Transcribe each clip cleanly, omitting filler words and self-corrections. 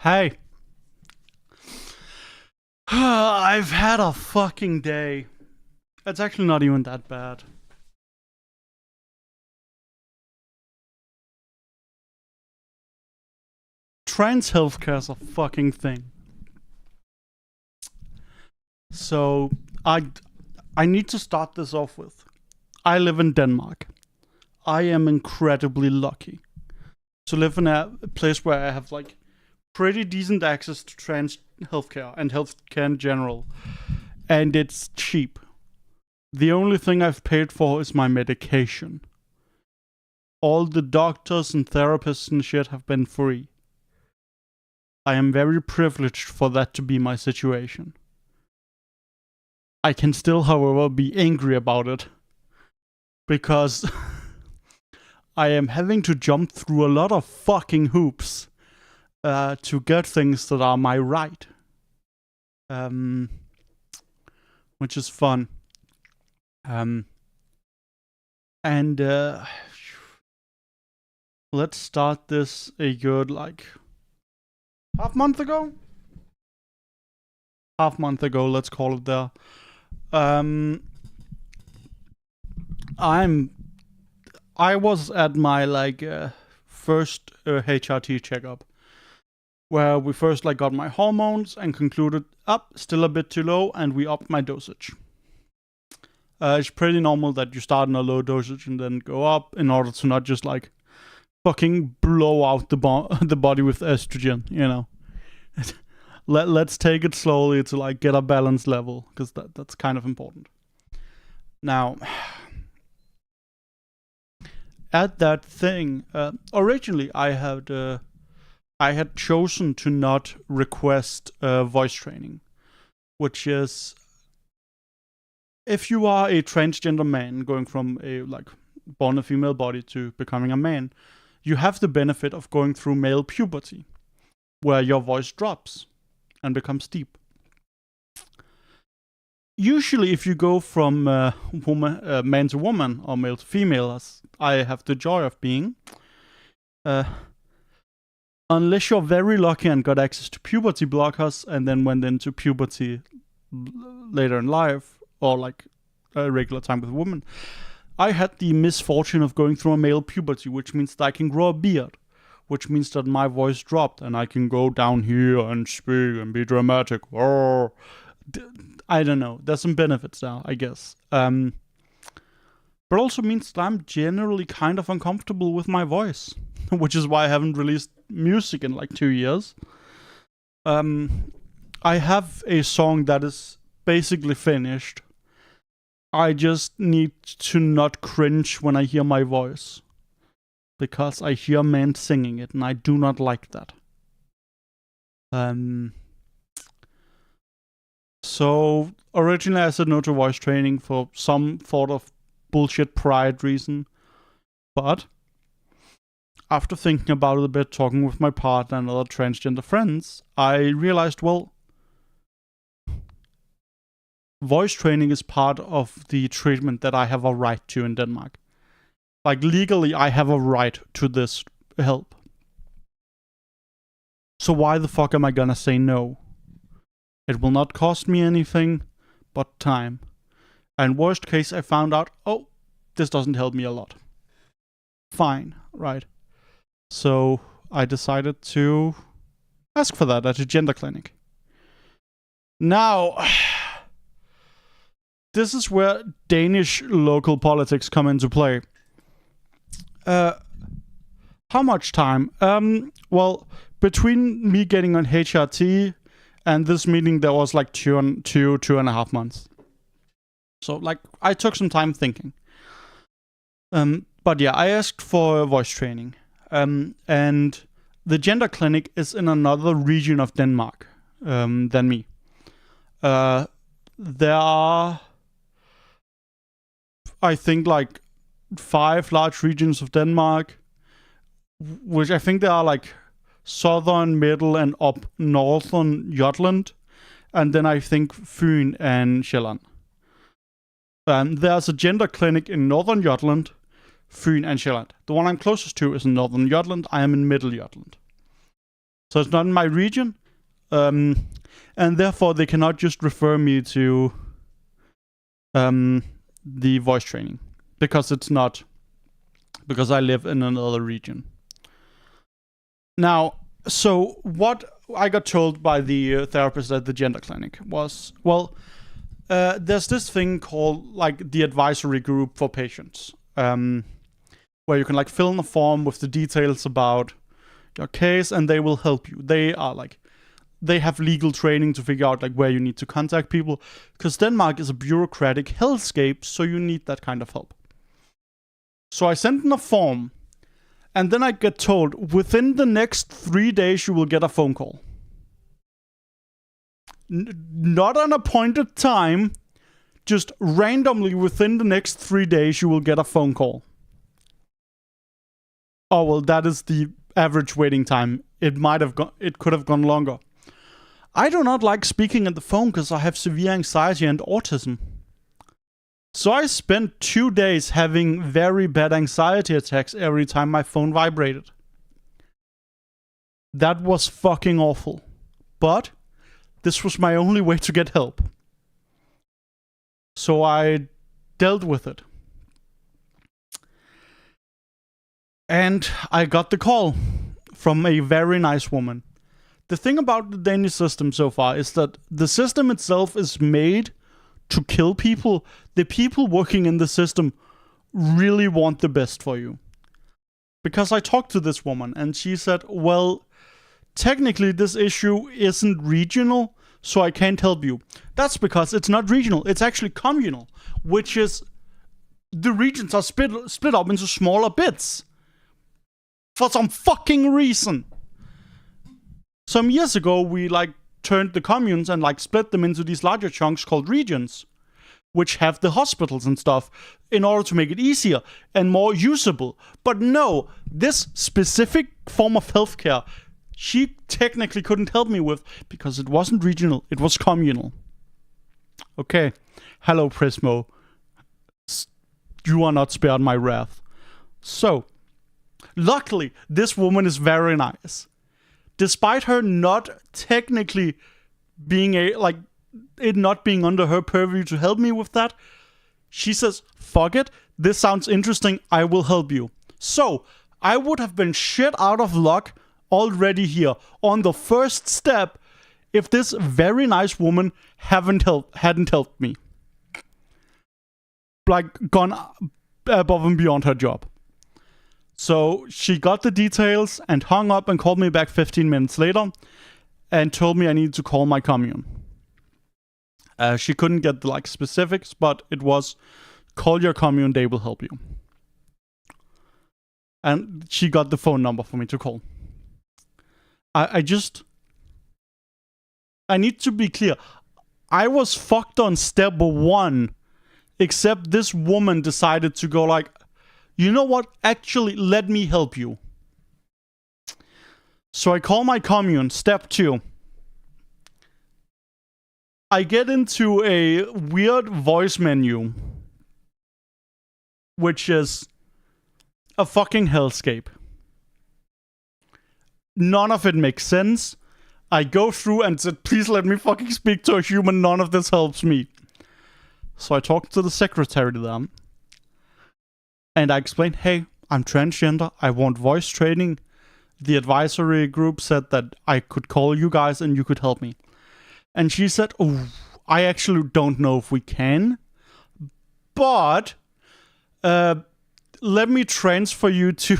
Hey. I've had a fucking day. It's actually not even that bad. Trans healthcare is a fucking thing. So, I need to start this off with. I live in Denmark. I am incredibly lucky to live in a place where I have like pretty decent access to trans healthcare and healthcare in general. And it's cheap. The only thing I've paid for is my medication. All the doctors and therapists and shit have been free. I am very privileged for that to be my situation. I can still, however, be angry about it. Because I am having to jump through a lot of fucking hoops to get things that are my right. Which is fun. Let's start this a good, like, half month ago, let's call it there. I was at my like first HRT checkup, where we first like got my hormones and concluded still a bit too low, and we upped my dosage. It's pretty normal that you start in a low dosage and then go up in order to not just like fucking blow out the body with estrogen, you know. Let's take it slowly to like get a balanced level, because that's kind of important. Now, at that thing, originally I had chosen to not request voice training, which is, if you are a transgender man going from a like born a female body to becoming a man, you have the benefit of going through male puberty, where your voice drops and becomes deep. Usually, if you go from man to woman or male to female, as I have the joy of being, unless you're very lucky and got access to puberty blockers and then went into puberty later in life, or like a regular time with a woman, I had the misfortune of going through a male puberty, which means that I can grow a beard, which means that my voice dropped and I can go down here and speak and be dramatic. Oh, I don't know. There's some benefits there, I guess. But also means that I'm generally kind of uncomfortable with my voice, which is why I haven't released music in like 2 years. I have a song that is basically finished. I just need to not cringe when I hear my voice, because I hear men singing it, and I do not like that. So originally I said no to voice training for some sort of bullshit pride reason, but after thinking about it a bit, talking with my partner and other transgender friends, I realized, well, voice training is part of the treatment that I have a right to in Denmark. Like, legally, I have a right to this help. So why the fuck am I gonna say no? It will not cost me anything but time. And worst case, I found out, oh, this doesn't help me a lot. Fine, right. So I decided to ask for that at a gender clinic. Now, this is where Danish local politics come into play. How much time? Well, between me getting on HRT and this meeting, there was like two and a half months. So like, I took some time thinking. But yeah, I asked for voice training. And the gender clinic is in another region of Denmark than me. There are, I think, like 5 large regions of Denmark, which I think they are like southern, middle, and up northern Jutland, and then I think Fyn and Sjælland. There's a gender clinic in northern Jutland, Fyn and Sjælland. The one I'm closest to is in northern Jutland. I am in middle Jutland. So it's not in my region. And therefore they cannot just refer me to the voice training. Because it's not... Because I live in another region. Now, so what I got told by the therapist at the gender clinic was... Well, there's this thing called like the advisory group for patients. Where you can like fill in a form with the details about your case and they will help you. They are like... They have legal training to figure out like where you need to contact people. Because Denmark is a bureaucratic hellscape, so you need that kind of help. So I sent in a form, and then I get told, within the next 3 days you will get a phone call. Not an appointed time, just randomly within the next 3 days you will get a phone call. Oh, well, that is the average waiting time. It could have gone longer. I do not like speaking at the phone because I have severe anxiety and autism. So I spent 2 days having very bad anxiety attacks every time my phone vibrated. That was fucking awful. But this was my only way to get help. So I dealt with it. And I got the call from a very nice woman. The thing about the Danish system so far is that the system itself is made to kill people. The people working in the system really want the best for you. Because I talked to this woman and she said, well, technically this issue isn't regional, so I can't help you. That's because it's not regional, it's actually communal, which is the regions are split up into smaller bits. For some fucking reason. Some years ago, we turned the communes and split them into these larger chunks called regions, which have the hospitals and stuff in order to make it easier and more usable. But no, this specific form of healthcare, she technically couldn't help me with because it wasn't regional, it was communal. Okay, hello Prismo. You are not spared my wrath. So, luckily, this woman is very nice. Despite her not technically being it not being under her purview to help me with that, she says, fuck it, this sounds interesting, I will help you. So, I would have been shit out of luck already here on the first step if this very nice woman hadn't helped me. Gone above and beyond her job. So she got the details and hung up and called me back 15 minutes later and told me I needed to call my commune. She couldn't get the specifics, but it was call your commune, they will help you. And she got the phone number for me to call. I need to be clear. I was fucked on step 1, except this woman decided to go you know what? Actually, let me help you. So I call my commune, step 2. I get into a weird voice menu, which is a fucking hellscape. None of it makes sense. I go through and said, please let me fucking speak to a human. None of this helps me. So I talked to the secretary there. And I explained, hey, I'm transgender, I want voice training. The advisory group said that I could call you guys and you could help me. And she said, oh, I actually don't know if we can. But, let me transfer you to...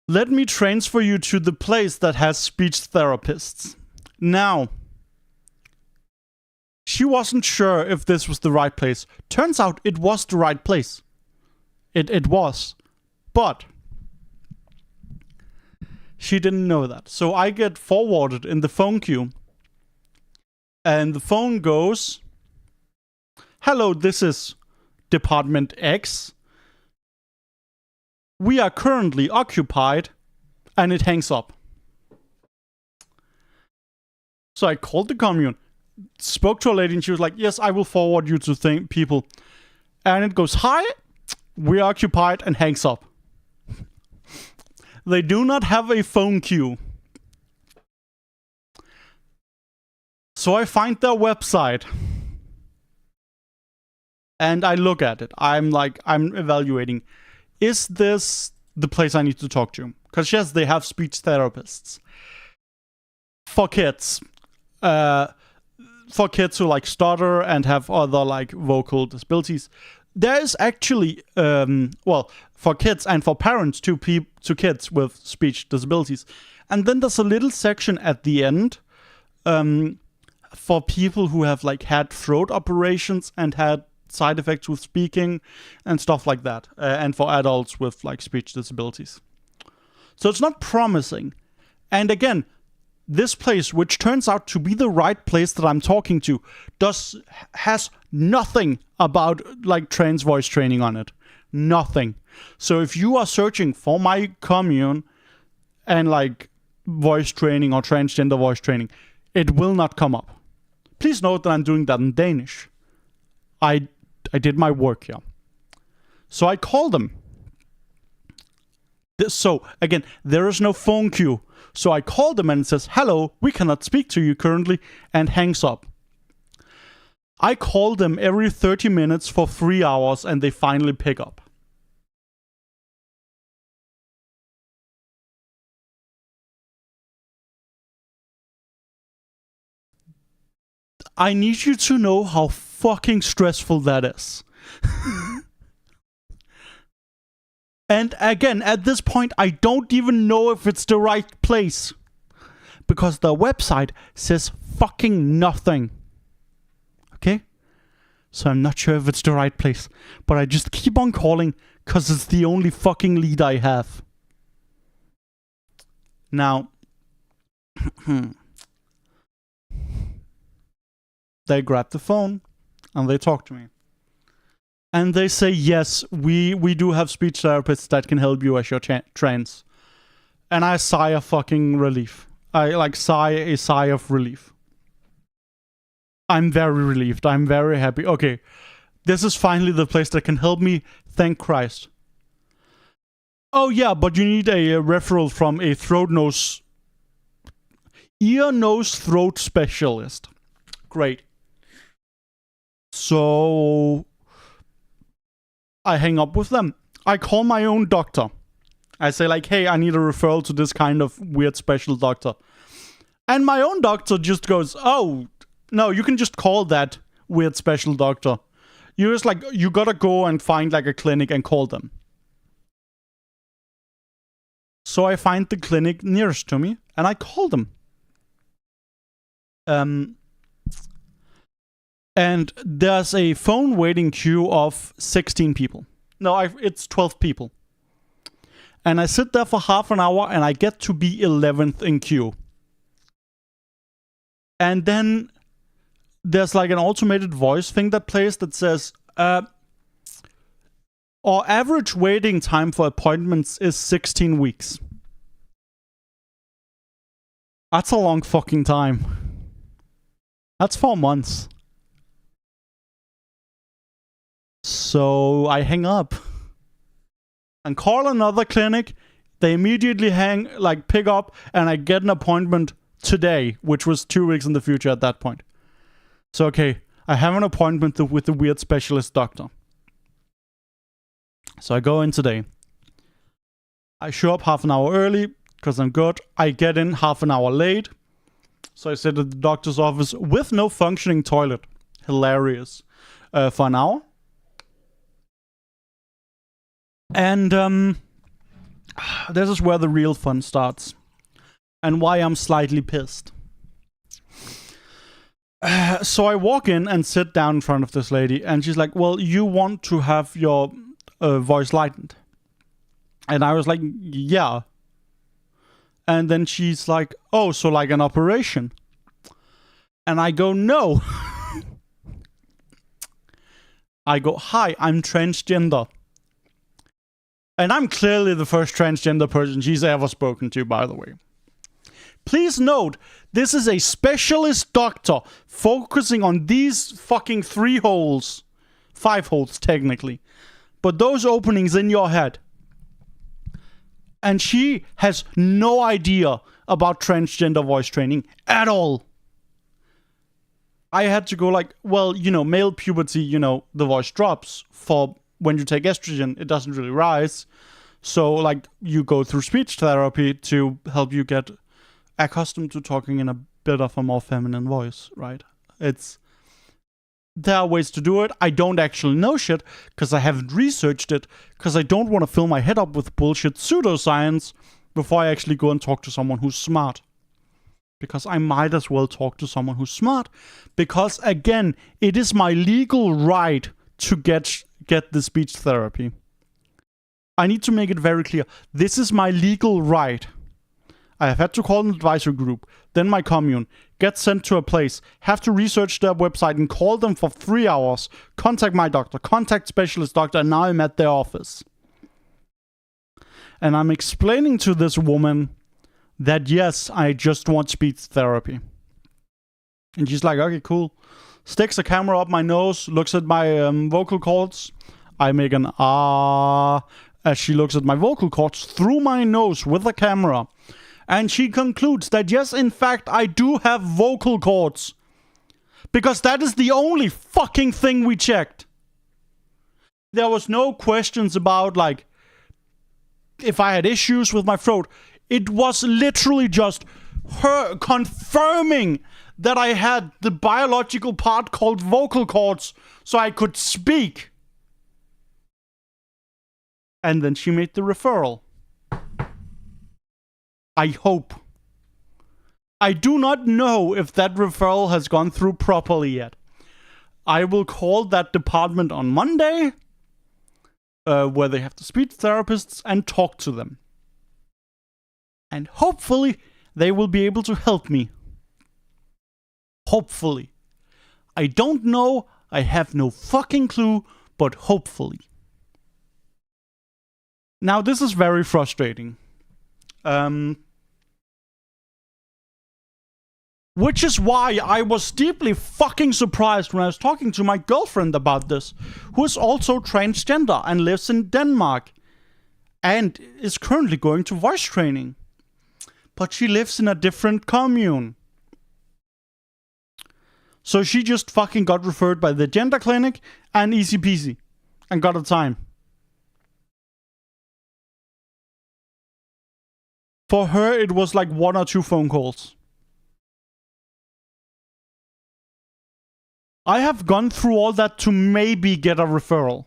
Let me transfer you to the place that has speech therapists. Now... She wasn't sure if this was the right place. Turns out it was the right place. It was. But she didn't know that. So I get forwarded in the phone queue. And the phone goes, hello, this is Department X. We are currently occupied. And it hangs up. So I called the commune. Spoke to a lady and she was like, yes, I will forward you to people. And it goes, hi, we're occupied, and hangs up. They do not have a phone queue. So I find their website. And I look at it. I'm evaluating. Is this the place I need to talk to? Because yes, they have speech therapists. For kids. For kids who like stutter and have other like vocal disabilities. There is actually, for kids and for parents to kids with speech disabilities. And then there's a little section at the end for people who have like had throat operations and had side effects with speaking and stuff like that. And for adults with like speech disabilities. So it's not promising. And again, this place, which turns out to be the right place that I'm talking to, has nothing about like trans voice training on it. Nothing. So if you are searching for my commune and like voice training or transgender voice training, it will not come up. Please note that I'm doing that in Danish. I did my work here. So I called them. So again, there is no phone queue. So I called them and it says, hello, we cannot speak to you currently, and hangs up. I call them every 30 minutes for 3 hours and they finally pick up. I need you to know how fucking stressful that is. And again, at this point, I don't even know if it's the right place. Because the website says fucking nothing. Okay? So I'm not sure if it's the right place. But I just keep on calling because it's the only fucking lead I have. Now, they grab the phone and they talk to me. And they say, yes, we do have speech therapists that can help you as you're trans. And I sigh a fucking relief. I like sigh a sigh of relief. I'm very relieved. I'm very happy. Okay, this is finally the place that can help me. Thank Christ. Oh yeah, but you need a referral from a ear, nose, throat specialist. Great. So I hang up with them. I call my own doctor. I say like, hey, I need a referral to this kind of weird special doctor. And my own doctor just goes, oh, no, you can just call that weird special doctor. You just like, you gotta go and find like a clinic and call them. So I find the clinic nearest to me and I call them. And there's a phone waiting queue of 16 people. No, it's 12 people. And I sit there for half an hour and I get to be 11th in queue. And then there's like an automated voice thing that plays that says, our average waiting time for appointments is 16 weeks. That's a long fucking time. That's 4 months. So I hang up and call another clinic. They immediately pick up, and I get an appointment today, which was 2 weeks in the future at that point. So okay, I have an appointment with the weird specialist doctor. So I go in today. I show up half an hour early because I'm good. I get in half an hour late. So I sit at the doctor's office with no functioning toilet. Hilarious. For an hour. And this is where the real fun starts. And why I'm slightly pissed. So I walk in and sit down in front of this lady. And she's like, well, you want to have your voice lightened. And I was like, yeah. And then she's like, oh, so like an operation. And I go, no. I go, hi, I'm transgender. And I'm clearly the first transgender person she's ever spoken to, by the way. Please note, this is a specialist doctor focusing on these fucking 3 holes. 5 holes, technically. But those openings in your head. And she has no idea about transgender voice training at all. I had to go like, well, male puberty, the voice drops. For when you take estrogen, it doesn't really rise. So, like, you go through speech therapy to help you get accustomed to talking in a bit of a more feminine voice, right? There are ways to do it. I don't actually know shit, because I haven't researched it, because I don't want to fill my head up with bullshit pseudoscience before I actually go and talk to someone who's smart. Because I might as well talk to someone who's smart. Because, again, it is my legal right to get the speech therapy. I need to make it very clear. This is my legal right. I have had to call an advisory group, then my commune, get sent to a place, have to research their website and call them for 3 hours, contact my doctor, contact specialist doctor, and now I'm at their office. And I'm explaining to this woman that yes, I just want speech therapy. And she's like, okay, cool. Sticks a camera up my nose, looks at my vocal cords. I make an ah as she looks at my vocal cords through my nose with the camera. And she concludes that yes, in fact, I do have vocal cords. Because that is the only fucking thing we checked. There was no questions about, like, if I had issues with my throat. It was literally just her confirming that I had the biological part called vocal cords so I could speak. And then she made the referral. I hope. I do not know if that referral has gone through properly yet. I will call that department on Monday, where they have the speech therapists, and talk to them. And hopefully, they will be able to help me. Hopefully. I don't know, I have no fucking clue, but hopefully. Now, this is very frustrating. Which is why I was deeply fucking surprised when I was talking to my girlfriend about this, who is also transgender and lives in Denmark, and is currently going to voice training. But she lives in a different commune. So she just fucking got referred by the gender clinic, and easy peasy, and got a time. For her, it was like 1 or 2 phone calls. I have gone through all that to maybe get a referral.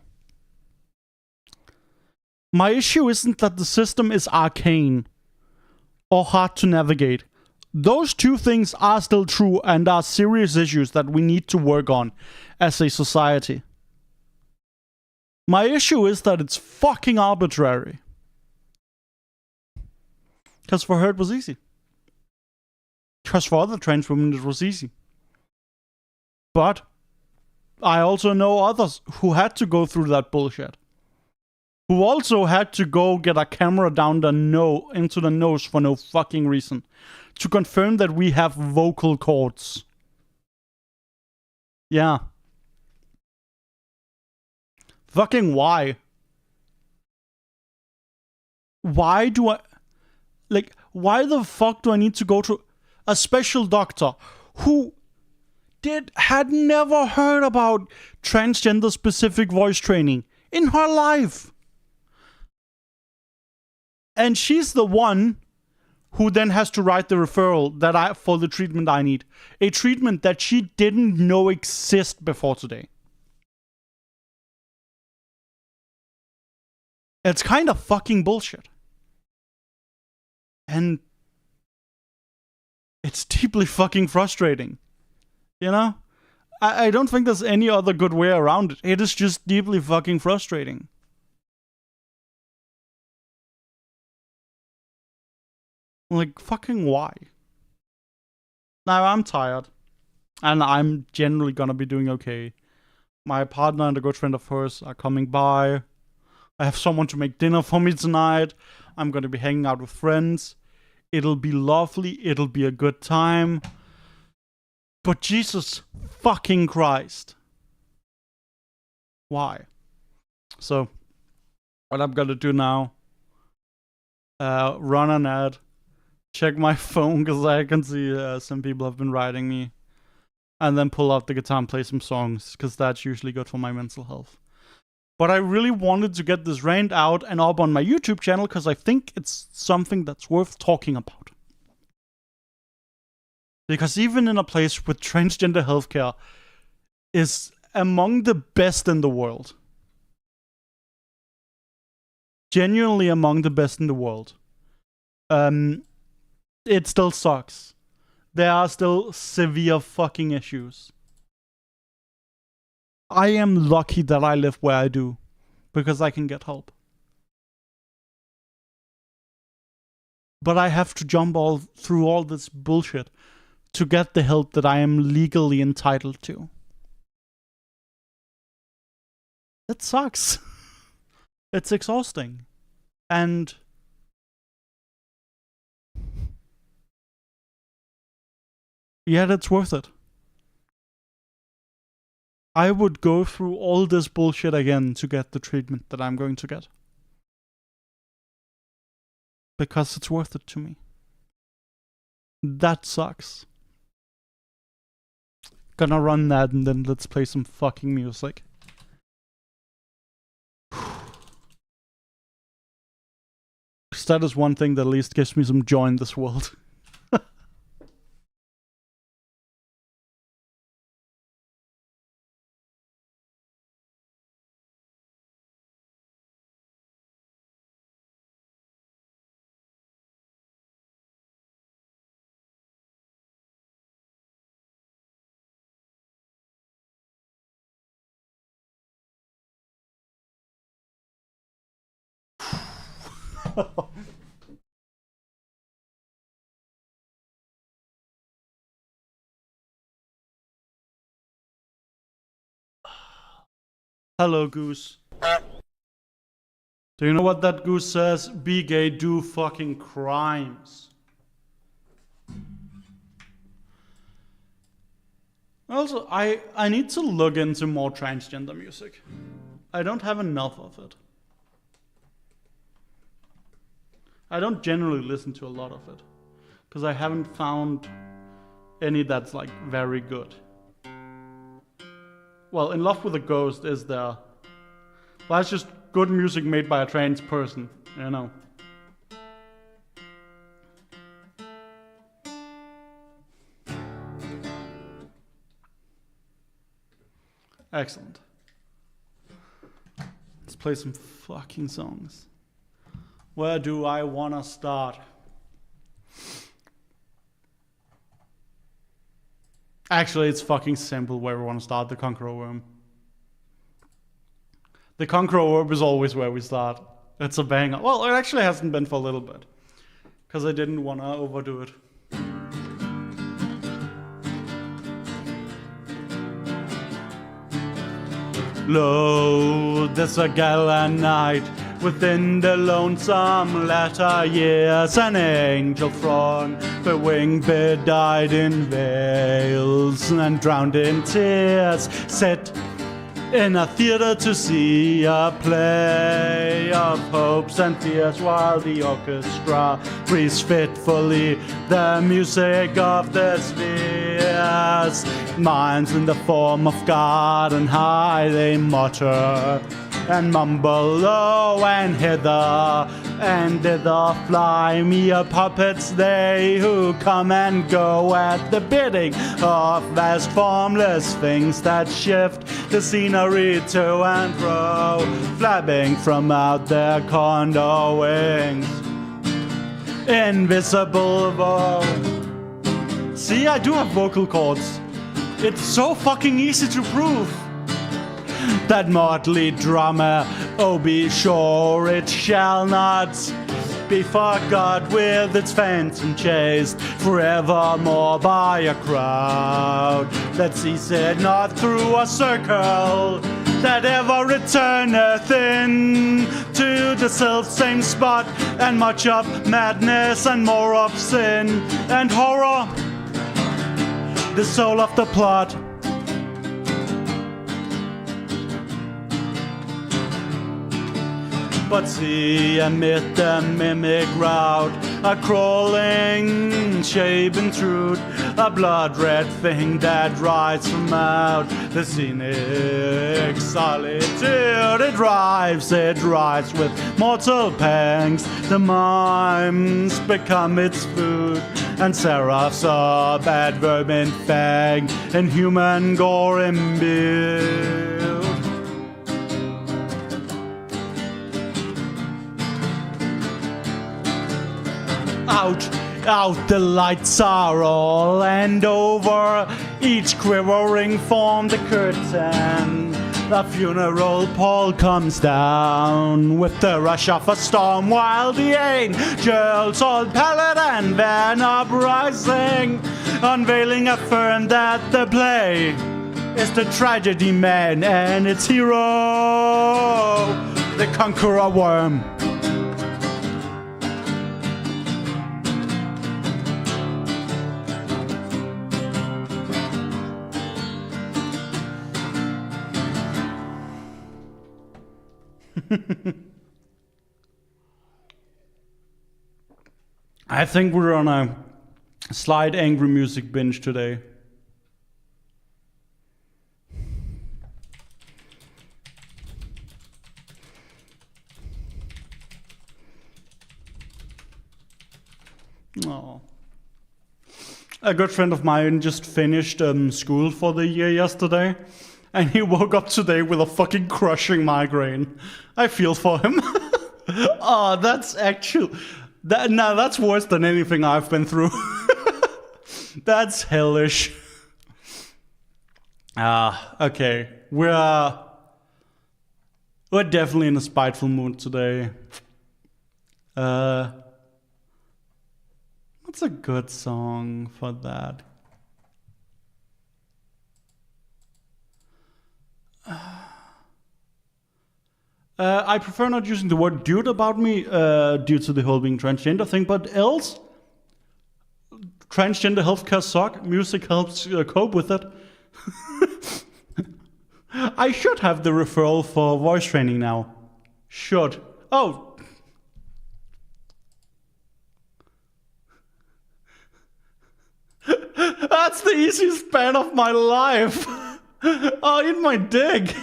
My issue isn't that the system is arcane or hard to navigate. Those 2 things are still true and are serious issues that we need to work on as a society. My issue is that it's fucking arbitrary. Because for her it was easy. Because for other trans women it was easy. But I also know others who had to go through that bullshit. Who also had to go get a camera down into the nose for no fucking reason. To confirm that we have vocal cords. Yeah. Fucking why? Why do I... Like, why the fuck do I need to go to a special doctor who had never heard about transgender specific voice training in her life? And she's the one who then has to write the referral for the treatment I need. A treatment that she didn't know exist before today. It's kind of fucking bullshit. And it's deeply fucking frustrating. You know? I don't think there's any other good way around it. It is just deeply fucking frustrating. Like, fucking why? Now, I'm tired. And I'm generally gonna be doing okay. My partner and a good friend of hers are coming by. I have someone to make dinner for me tonight. I'm gonna be hanging out with friends. It'll be lovely. It'll be a good time. But Jesus fucking Christ. Why? So, what I'm gonna do now run an ad, check my phone because I can see some people have been writing me, and then pull out the guitar and play some songs because that's usually good for my mental health. But I really wanted to get this rant out and up on my YouTube channel because I think it's something that's worth talking about. Because even in a place with transgender healthcare is among the best in the world, genuinely among the best in the world, it still sucks. There are still severe fucking issues. I am lucky that I live where I do, because I can get help. But I have to jump through all this bullshit to get the help that I am legally entitled to. It sucks. It's exhausting. And yet it's worth it. I would go through all this bullshit again to get the treatment that I'm going to get. Because it's worth it to me. That sucks. Gonna run that and then let's play some fucking music. That is one thing that at least gives me some joy in this world. Hello, Goose. Do you know what that goose says? Be gay, do fucking crimes. Also, I need to look into more transgender music. I don't have enough of it. I don't generally listen to a lot of it, because I haven't found any that's like very good. Well, In Love with a Ghost is there. That's just good music made by a trans person, you know. Excellent. Let's play some fucking songs. Where do I wanna start? Actually, it's fucking simple where we wanna start. The Conqueror Worm. The Conqueror Worm is always where we start. It's a banger. Well, it actually hasn't been for a little bit, because I didn't wanna overdo it. Lo, there's a gallant knight within the lonesome latter years, an angel throng, bewinged, bedied in veils, and drowned in tears, set in a theater to see a play of hopes and fears, while the orchestra breathes fitfully the music of the spheres. Minds in the form of God and high, they mutter and mumble low, and hither and thither fly mere puppets they, who come and go at the bidding of vast formless things that shift the scenery to and fro, flapping from out their condor wings. Invisible vow. See, I do have vocal cords. It's so fucking easy to prove. That motley drummer, oh be sure it shall not be forgot, with its phantom chased forevermore by a crowd that sees it not through a circle that ever returneth in to the self-same spot, and much of madness and more of sin and horror, the soul of the plot. But see, amid the mimic rout, a crawling shape intrude, a blood-red thing that rides from out the scenic solitude. It rides with mortal pangs. The mimes become its food, and seraphs sob at vermin fang, and human gore imbued. Out the lights are all, and over each quivering form the curtain. The funeral pall comes down with the rush of a storm, while the angels, all pallid and van uprising, unveiling affirm that the play is the tragedy man and its hero, the conqueror worm. I think we're on a slight angry music binge today. Oh. A good friend of mine just finished school for the year yesterday, and he woke up today with a fucking crushing migraine. I feel for him. Oh, that's actually... that's worse than anything I've been through. That's hellish. Okay. We're definitely in a spiteful mood today. What's a good song for that? I prefer not using the word dude about me due to the whole being transgender thing, but else, transgender healthcare suck. Music helps cope with it. I should have the referral for voice training now. Should. Oh. That's the easiest ban of my life. Oh, eat my dick.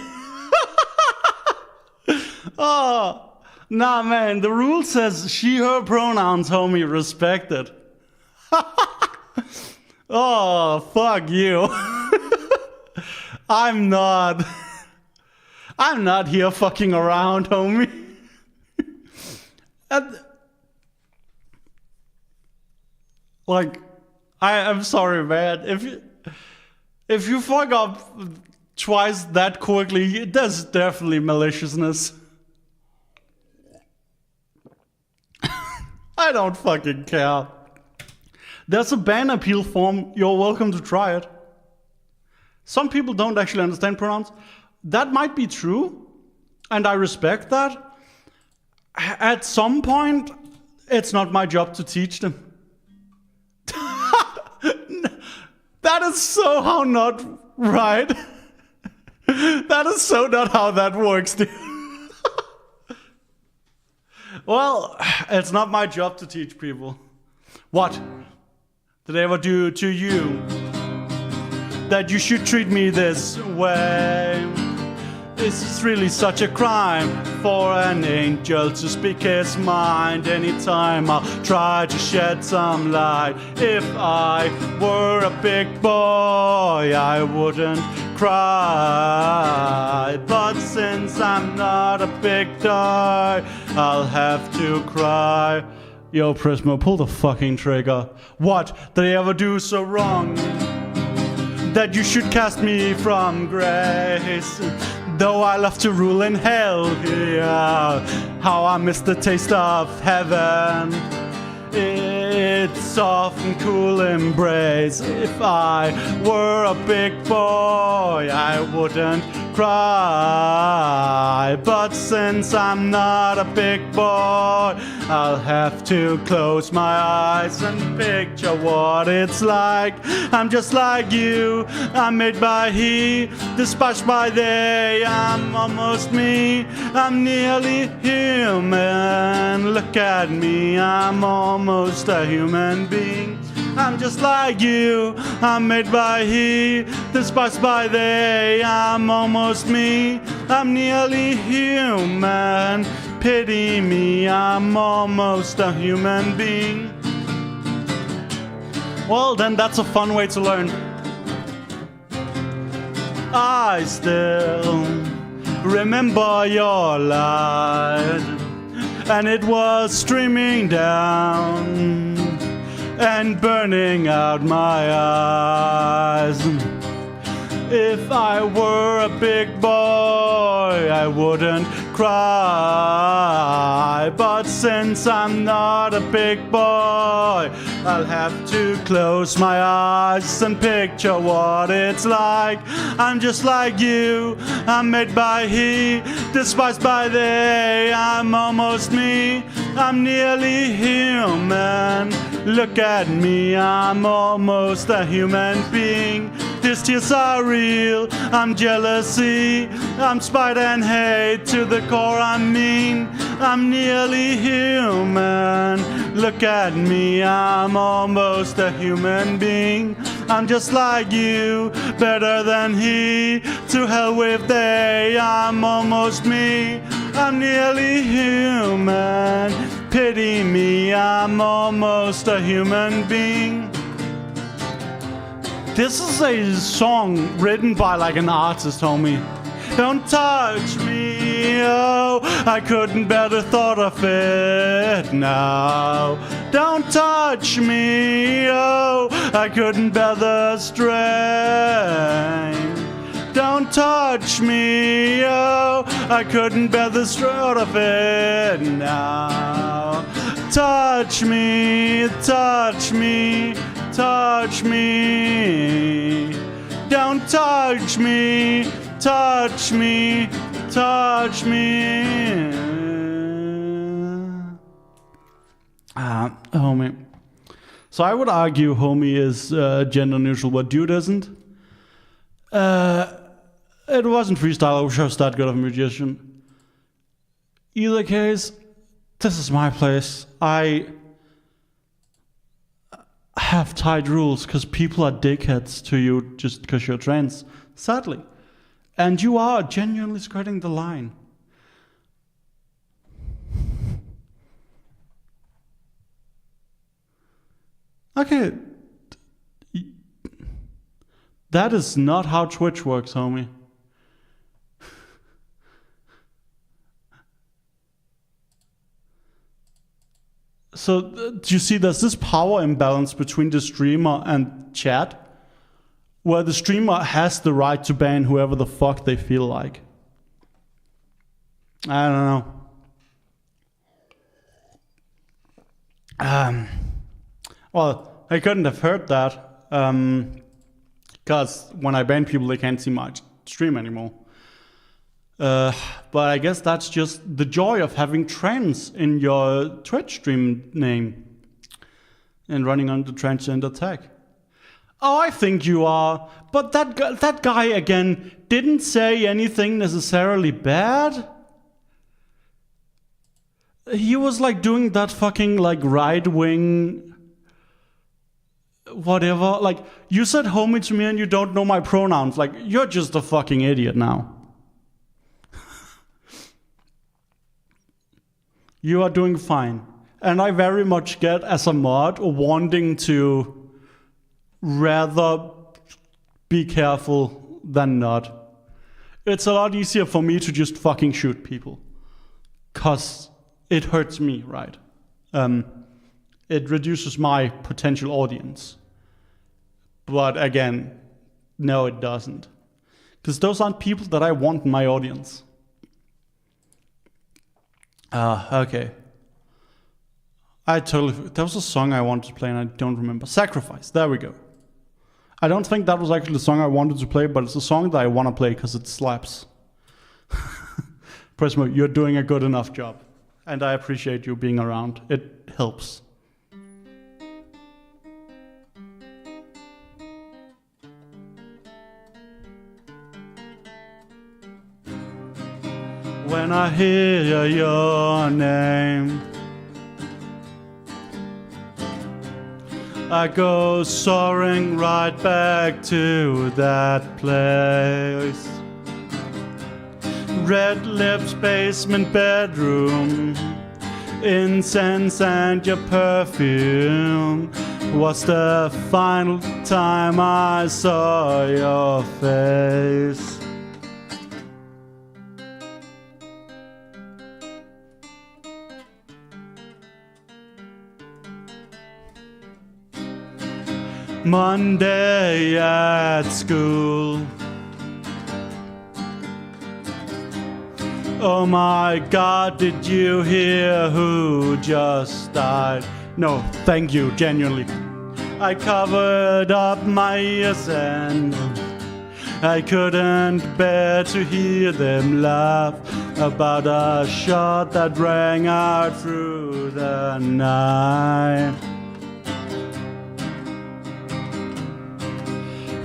Oh, nah, man, the rule says she, her pronouns, homie, respect it. Oh, fuck you. I'm not here fucking around, homie. I'm sorry, man. If you fuck up twice that quickly, there's definitely maliciousness. I don't fucking care. There's a ban appeal form. You're welcome to try it. Some people don't actually understand pronouns. That might be true, and I respect that. At some point, it's not my job to teach them. That is so how not right. That is so not how that works, dude. Well, it's not my job to teach people. What did I ever do to you that you should treat me this way? This is really such a crime for an angel to speak his mind. Anytime I'll try to shed some light. If I were a big boy, I wouldn't cry. But since I'm not a big toy, I'll have to cry. Yo, Prismo, pull the fucking trigger. What did I ever do so wrong that you should cast me from grace? Though I love to rule in hell, yeah, how I miss the taste of heaven. It's soft and cool embrace. If I were a big boy, I wouldn't cry. But since I'm not a big boy, I'll have to close my eyes and picture what it's like. I'm just like you, I'm made by he, despised by they. I'm almost me, I'm nearly human. Look at me, I'm almost a human being. I'm just like you, I'm made by he, despised by they. I'm almost me, I'm nearly human. Pity me, I'm almost a human being. Well, then that's a fun way to learn. I still remember your light, and it was streaming down and burning out my eyes. If I were a big boy, I wouldn't cry. But since I'm not a big boy, I'll have to close my eyes and picture what it's like. I'm just like you, I'm made by he, despised by they. I'm almost me, I'm nearly human. Look at me, I'm almost a human being. His tears are real, I'm jealousy, I'm spite and hate, to the core I'm mean, I'm nearly human. Look at me, I'm almost a human being. I'm just like you, better than he, to hell with they. I'm almost me, I'm nearly human. Pity me, I'm almost a human being. This is a song written by like an artist, homie. Don't touch me, oh, I couldn't bear the thought of it now. Don't touch me, oh, I couldn't bear the strain. Don't touch me, oh, I couldn't bear the thought of it now. Touch me, touch me, touch me. Don't touch me, touch me, touch me. Homie. So I would argue homie is gender neutral, but dude isn't. It wasn't freestyle, I wish I was that good of a musician. Either case, this is my place. I have tight rules because people are dickheads to you just because you're trans, sadly. And you are genuinely skirting the line. Okay. That is not how Twitch works, homie. So, do you see there's this power imbalance between the streamer and chat, where the streamer has the right to ban whoever the fuck they feel like. I don't know. Well, I couldn't have heard that, because when I ban people, they can't see my stream anymore. But I guess that's just the joy of having trans in your Twitch stream name and running under transgender tag. Oh, I think you are. But that guy again didn't say anything necessarily bad. He was like doing that fucking like right-wing whatever. Like, you said homie to me and you don't know my pronouns. Like, you're just a fucking idiot now. You are doing fine. And I very much get, as a mod, wanting to rather be careful than not. It's a lot easier for me to just fucking shoot people. 'Cause it hurts me, right? It reduces my potential audience. But again, no it doesn't. 'Cause those aren't people that I want in my audience. Okay. There was a song I wanted to play and I don't remember. Sacrifice, there we go. I don't think that was actually the song I wanted to play, but it's a song that I want to play because it slaps. Prismo, you're doing a good enough job. And I appreciate you being around. It helps. When I hear your name, I go soaring right back to that place. Red lips, basement bedroom, incense and your perfume was the final time I saw your face. Monday at school. Oh my God, did you hear who just died? No, thank you, genuinely. I covered up my ears and I couldn't bear to hear them laugh about a shot that rang out through the night.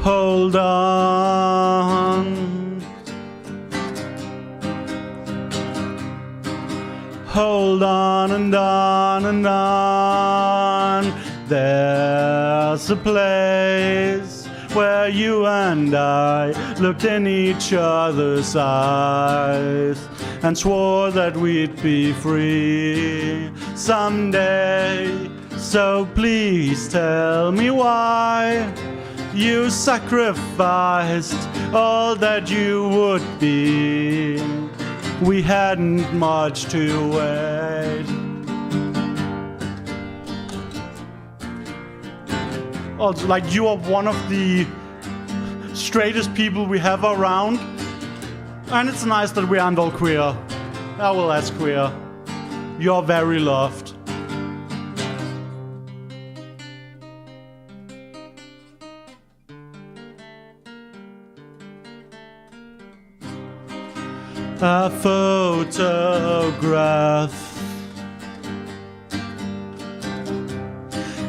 Hold on, hold on and on and on. There's a place where you and I looked in each other's eyes and swore that we'd be free someday. So please tell me why you sacrificed all that you would be. We hadn't much to wait. Also, like, you are one of the straightest people we have around. And it's nice that we aren't all queer. Oh, well, that's queer. You're very loved. A photograph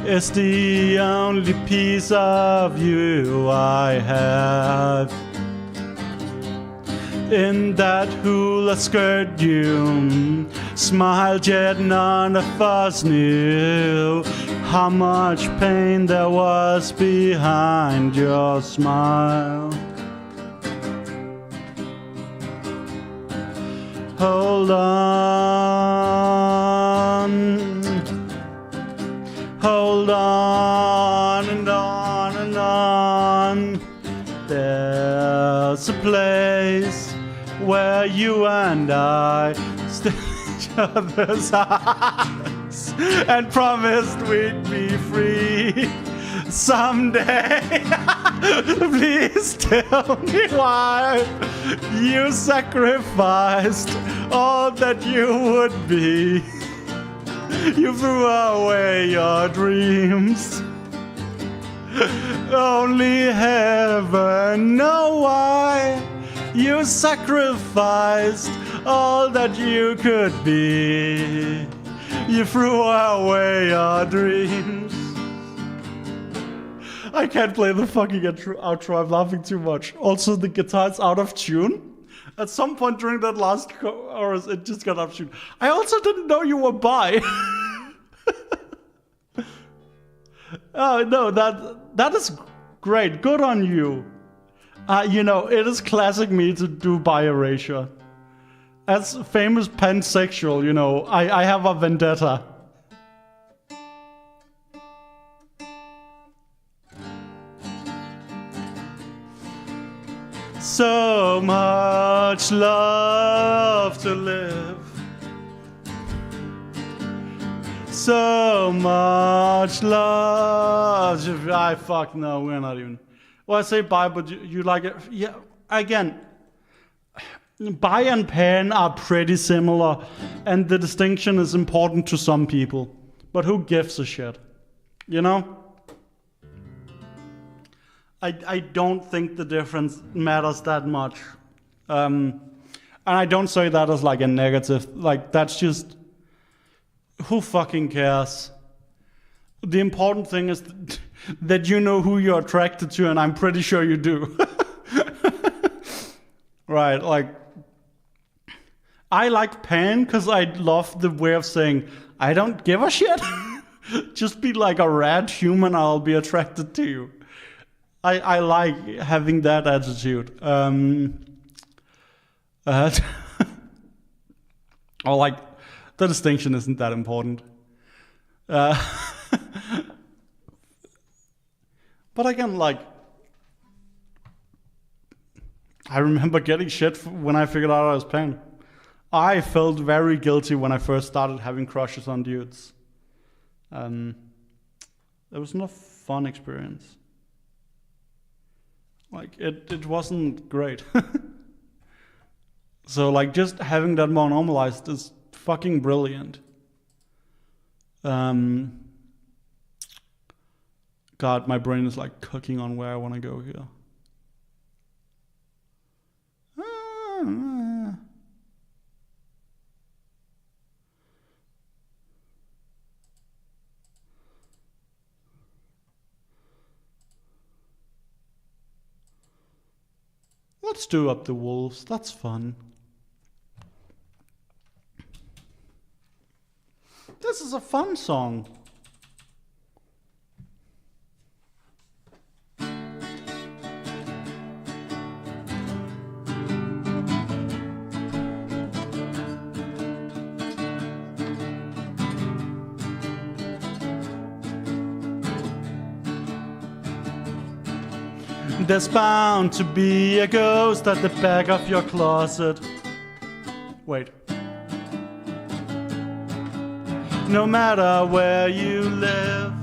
is the only piece of you I have. In that hula skirt you smiled, yet none of us knew how much pain there was behind your smile. Hold on, hold on and on and on. There's a place where you and I stood each other's eyes and promised we'd be free someday. Please tell me why you sacrificed all that you would be. You threw away your dreams. Only heaven knows why you sacrificed all that you could be. You threw away your dreams. I can't play the fucking outro, I'm laughing too much. Also, the guitar's out of tune. At some point during that last chorus, it just got out of tune. I also didn't know you were bi. Oh, no, that is great. Good on you. You know, it is classic me to do bi erasure. As famous pansexual, you know, I have a vendetta. So much love to live. So much love. Fuck no, we're not even. Well, I say bi, but you like it. Yeah, again, bi and pan are pretty similar, and the distinction is important to some people. But who gives a shit? You know? I don't think the difference matters that much. And I don't say that as like a negative. Like, that's just, who fucking cares? The important thing is that you know who you're attracted to, and I'm pretty sure you do. Right, like, I like pan because I love the way of saying, I don't give a shit. Just be like a rad human, I'll be attracted to you. I like having that attitude. Or like, the distinction isn't that important. But again, like, I remember getting shit when I figured out I was pan. I felt very guilty when I first started having crushes on dudes. It was not a fun experience. Like, it wasn't great. So, like, just having that more normalized is fucking brilliant. God, my brain is like cooking on where I want to go here. Let's do Up the Wolves. That's fun. This is a fun song. There's bound to be a ghost at the back of your closet. Wait. No matter where you live,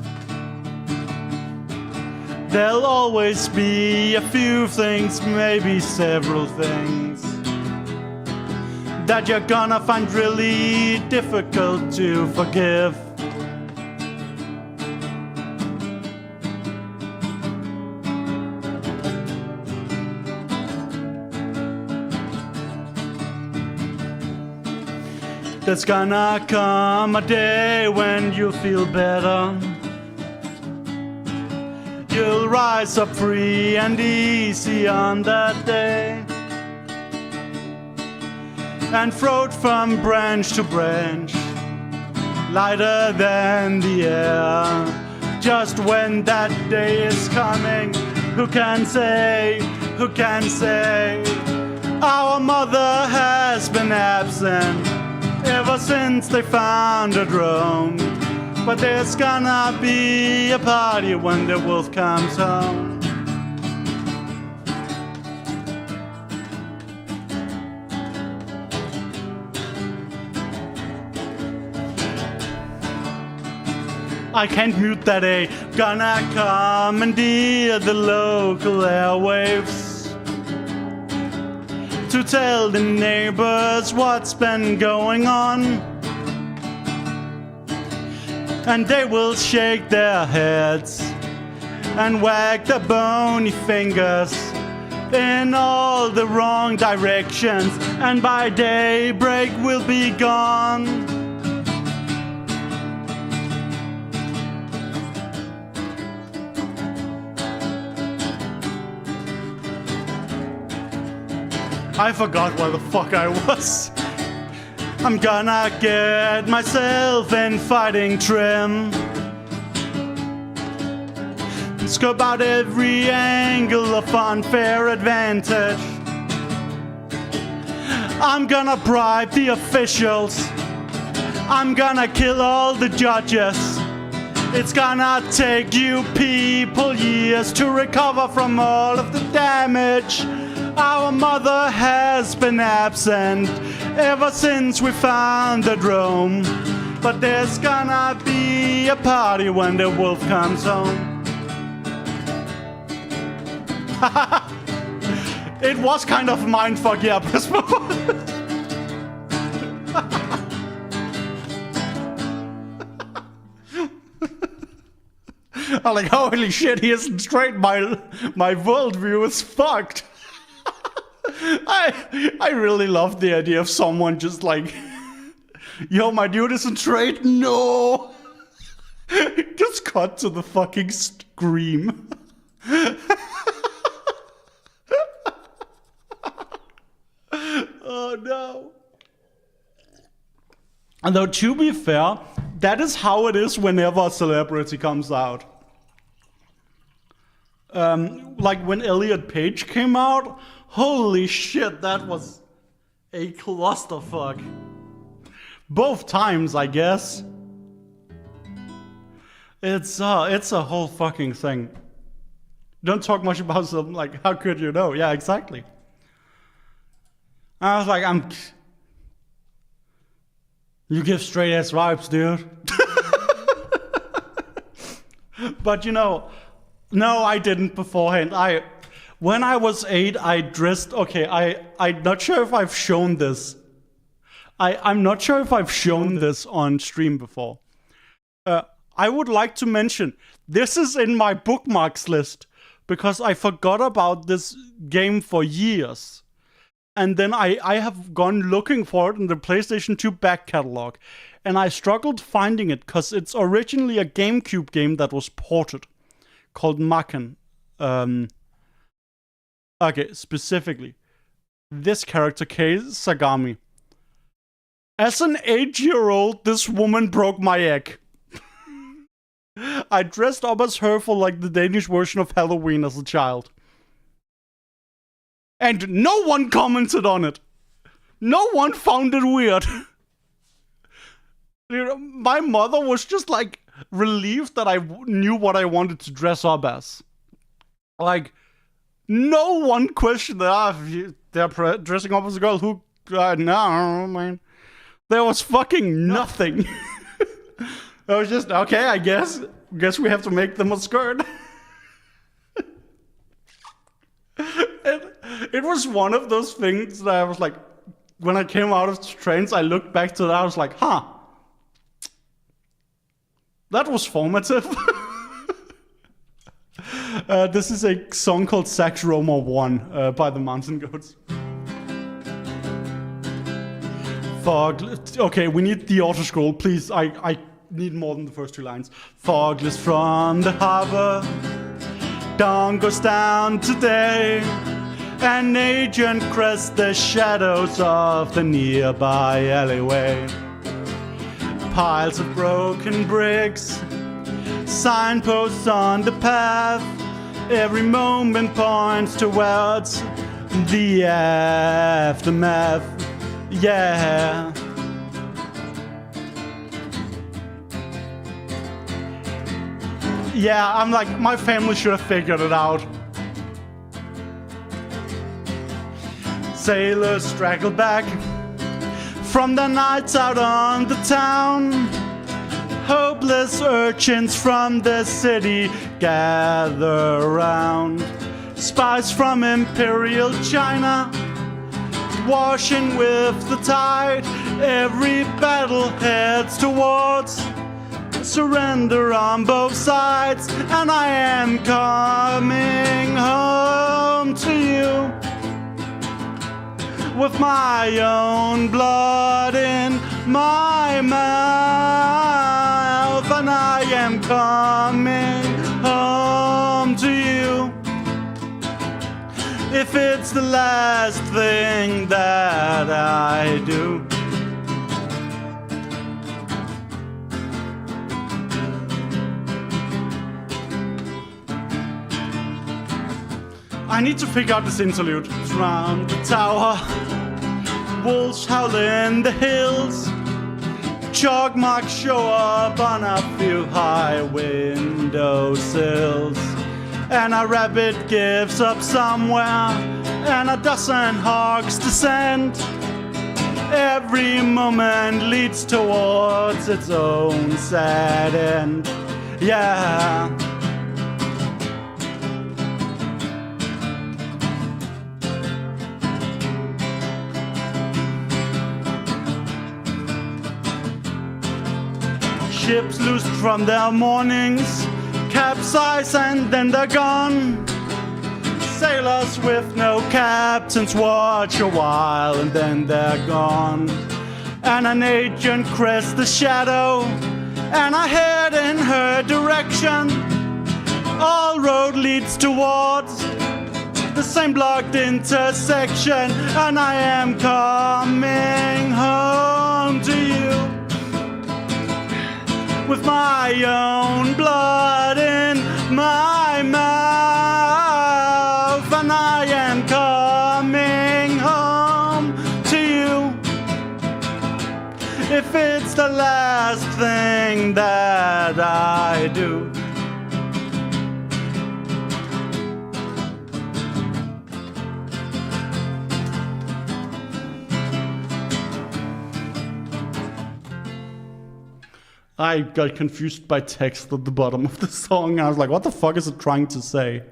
there'll always be a few things, maybe several things, that you're gonna find really difficult to forgive. There's gonna come a day when you'll feel better. You'll rise up free and easy on that day, and float from branch to branch, lighter than the air. Just when that day is coming, who can say, who can say? Our mother has been absent ever since they founded Rome. But there's gonna be a party when the wolf comes home. I can't mute that A. Gonna commandeer the local airwaves to tell the neighbors what's been going on. And they will shake their heads and wag their bony fingers in all the wrong directions, and by daybreak we'll be gone. I forgot where the fuck I was. I'm gonna get myself in fighting trim, scope out every angle of unfair advantage. I'm gonna bribe the officials. I'm gonna kill all the judges. It's gonna take you people years to recover from all of the damage. Our mother has been absent ever since we founded Rome. But there's gonna be a party when the wolf comes home. It was kind of mindfuck, yeah, I'm like, holy shit, he isn't straight. My worldview is fucked. I really love the idea of someone just like, yo, my dude is in trade. No. Just cut to the fucking scream. Oh no. And though, to be fair, that is how it is whenever a celebrity comes out. Like when Elliot Page came out, holy shit, that was a clusterfuck. Both times, I guess. It's a whole fucking thing. Don't talk much about them, like, how could you know? Yeah, exactly. I was like, you give straight ass vibes, dude. But you know, no, I didn't beforehand. When I was 8, I dressed, okay, I'm not sure if I've shown this. I'm not sure if I've shown this on stream before. I would like to mention, this is in my bookmarks list, because I forgot about this game for years. And then I have gone looking for it in the PlayStation 2 back catalog. And I struggled finding it, because it's originally a GameCube game that was ported, called Makken. Okay, specifically, this character, Kei Sagami. As an 8-year-old, this woman broke my egg. I dressed up as her for like the Danish version of Halloween as a child. And no one commented on it. No one found it weird. My mother was just like relieved that I knew what I wanted to dress up as. Like, no one questioned that. They're dressing up as a girl. Who? No, man. There was fucking nothing. I was just, okay, I guess we have to make them a skirt. It was one of those things that I was like, when I came out of trains, I looked back to that, I was like, huh. That was formative. This is a song called Sax Roma 1 by the Mountain Goats. Fog. Okay, we need the auto scroll, please. I need more than the first 2 lines. Fogless from the harbor, dawn goes down today. An agent crests the shadows of the nearby alleyway. Piles of broken bricks, signposts on the path. Every moment points towards the aftermath. Yeah. Yeah, I'm like, my family should have figured it out. Sailors straggle back from their nights out on the town. Hopeless urchins from the city gather around. Spies from Imperial China, washing with the tide. Every battle heads towards surrender on both sides. And I am coming home to you with my own blood in my mouth. And I am coming home to you if it's the last thing that I do. I need to figure out this interlude. Round the tower, wolves howl in the hills. Chalk marks show up on a few high windowsills. And a rabbit gives up somewhere, and a dozen hawks descend. Every moment leads towards its own sad end. Yeah. Ships loosed from their moorings capsize and then they're gone. Sailors with no captain curtains watch a while and then they're gone. And an agent crests the shadow, and I head in her direction. All road leads towards the same blocked intersection, and I am coming home to you with my own blood in my mouth, and I am coming home to you if it's the last thing that I do. I got confused by text at the bottom of the song. I was like, what the fuck is it trying to say?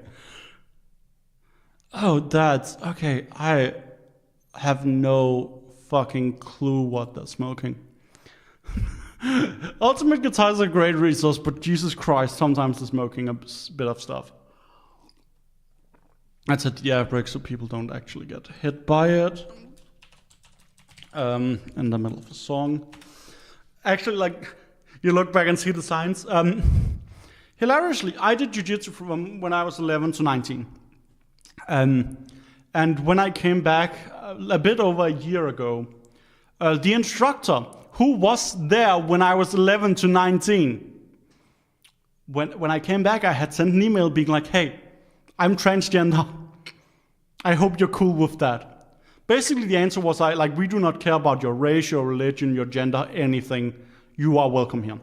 Oh, that's okay. I have no fucking clue what they're smoking. Ultimate guitars are a great resource, but Jesus Christ, sometimes they're smoking a bit of stuff. That's a air break so people don't actually get hit by it. In the middle of a song. Actually, like, you look back and see the signs. Hilariously, I did jiu-jitsu from when I was 11 to 19. And when I came back a bit over a year ago, the instructor who was there when I was 11 to 19, when I came back, I had sent an email being like, hey, I'm transgender. I hope you're cool with that. Basically, the answer was, we do not care about your race, your religion, your gender, anything. You are welcome here.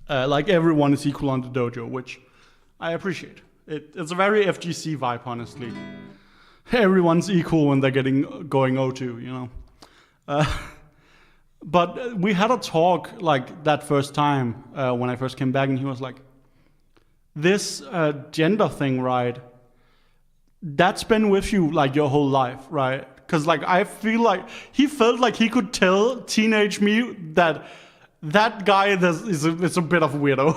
Everyone is equal on the dojo, which I appreciate. It's a very FGC vibe, honestly. Everyone's equal when they're going O2, you know. But we had a talk like that first time when I first came back, and he was like, this gender thing, right? That's been with you like your whole life, right? Because I feel like he felt like he could tell teenage me that guy is a bit of a weirdo.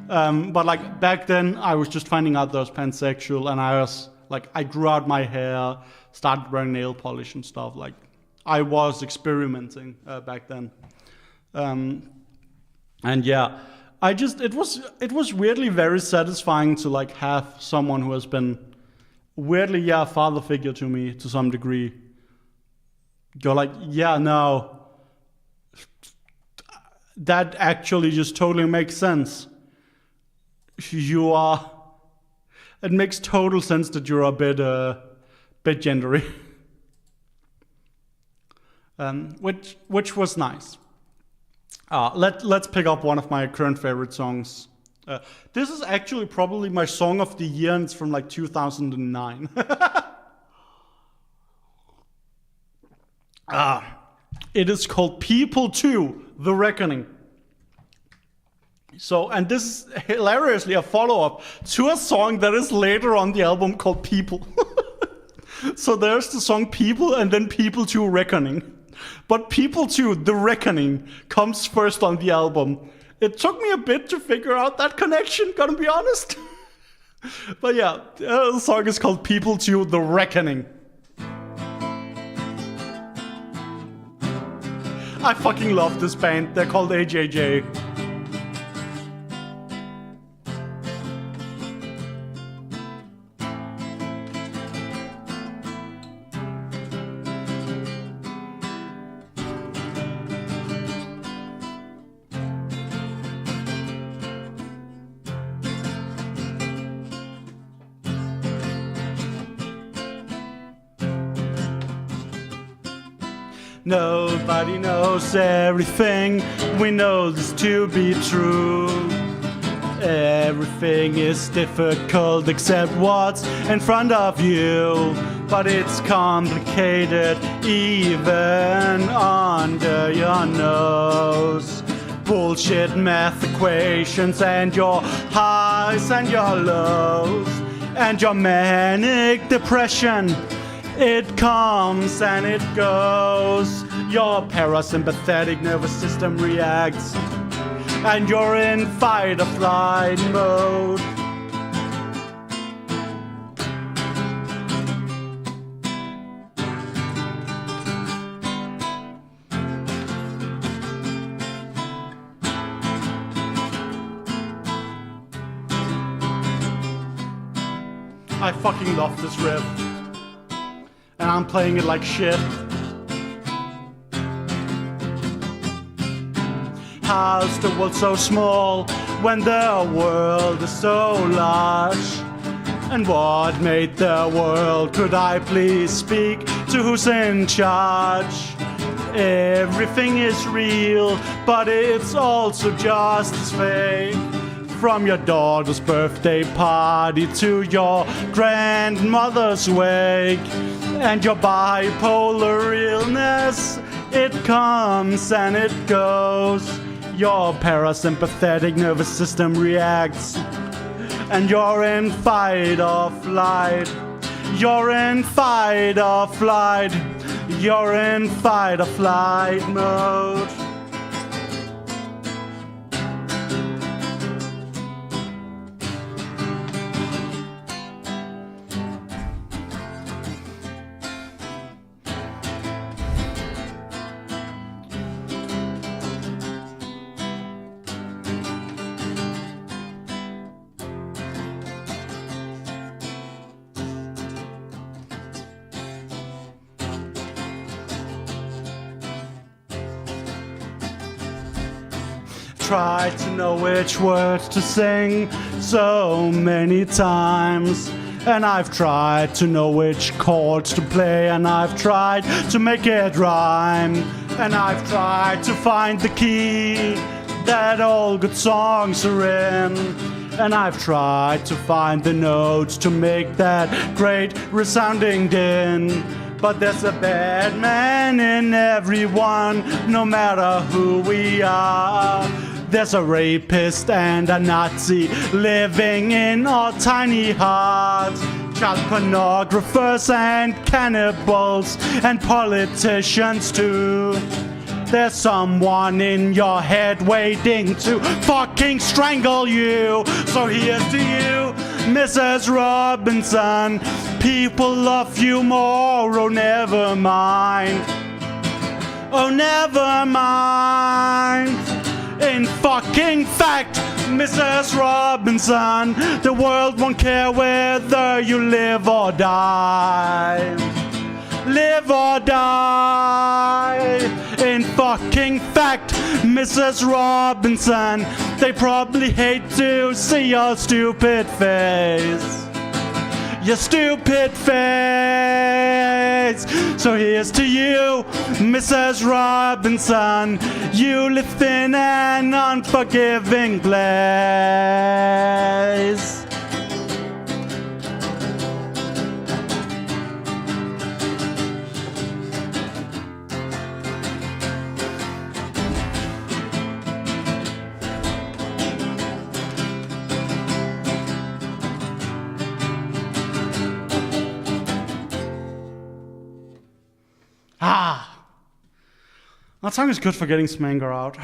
But back then I was just finding out that I was pansexual, and I was I grew out my hair, started wearing nail polish and stuff. I was experimenting back then. And yeah, it was weirdly very satisfying to have someone who has been weirdly a father figure to me to some degree. You're yeah, no, that actually just totally makes sense. It makes total sense that you're a bit gendery. Which was nice. Let's pick up one of my current favorite songs. This is actually probably my song of the year, and it's from 2009. It is called People 2, The Reckoning. So, and this is hilariously a follow-up to a song that is later on the album called People. So there's the song People, and then People 2, Reckoning. But People 2, The Reckoning comes first on the album. It took me a bit to figure out that connection, gonna be honest. But yeah, the song is called People 2, The Reckoning. I fucking love this band. They're called AJJ. Nobody knows everything. We know this to be true. Everything is difficult except what's in front of you. But it's complicated even under your nose. Bullshit math equations and your highs and your lows. And your manic depression. It comes and it goes. Your parasympathetic nervous system reacts, and you're in fight or flight mode. I fucking love this riff. And I'm playing it like shit. How's the world so small when the world is so large? And what made the world? Could I please speak to who's in charge? Everything is real, but it's also just as fake. From your daughter's birthday party to your grandmother's wake. And your bipolar illness, it comes and it goes. Your parasympathetic nervous system reacts. And you're in fight or flight. You're in fight or flight. You're in fight or flight mode. Tried to know which words to sing so many times. And I've tried to know which chords to play. And I've tried to make it rhyme. And I've tried to find the key that all good songs are in. And I've tried to find the notes to make that great resounding din. But there's a bad man in everyone, no matter who we are. There's a rapist and a Nazi living in our tiny hearts. Child pornographers and cannibals and politicians too. There's someone in your head waiting to fucking strangle you. So here's to you, Mrs. Robinson. People love you more, oh never mind. Oh never mind. In fucking fact, Mrs. Robinson, the world won't care whether you live or die. Live or die. In fucking fact, Mrs. Robinson, they probably hate to see your stupid face. Your stupid face. So here's to you, Mrs. Robinson. You live in an unforgiving place. That song is good for getting some anger out.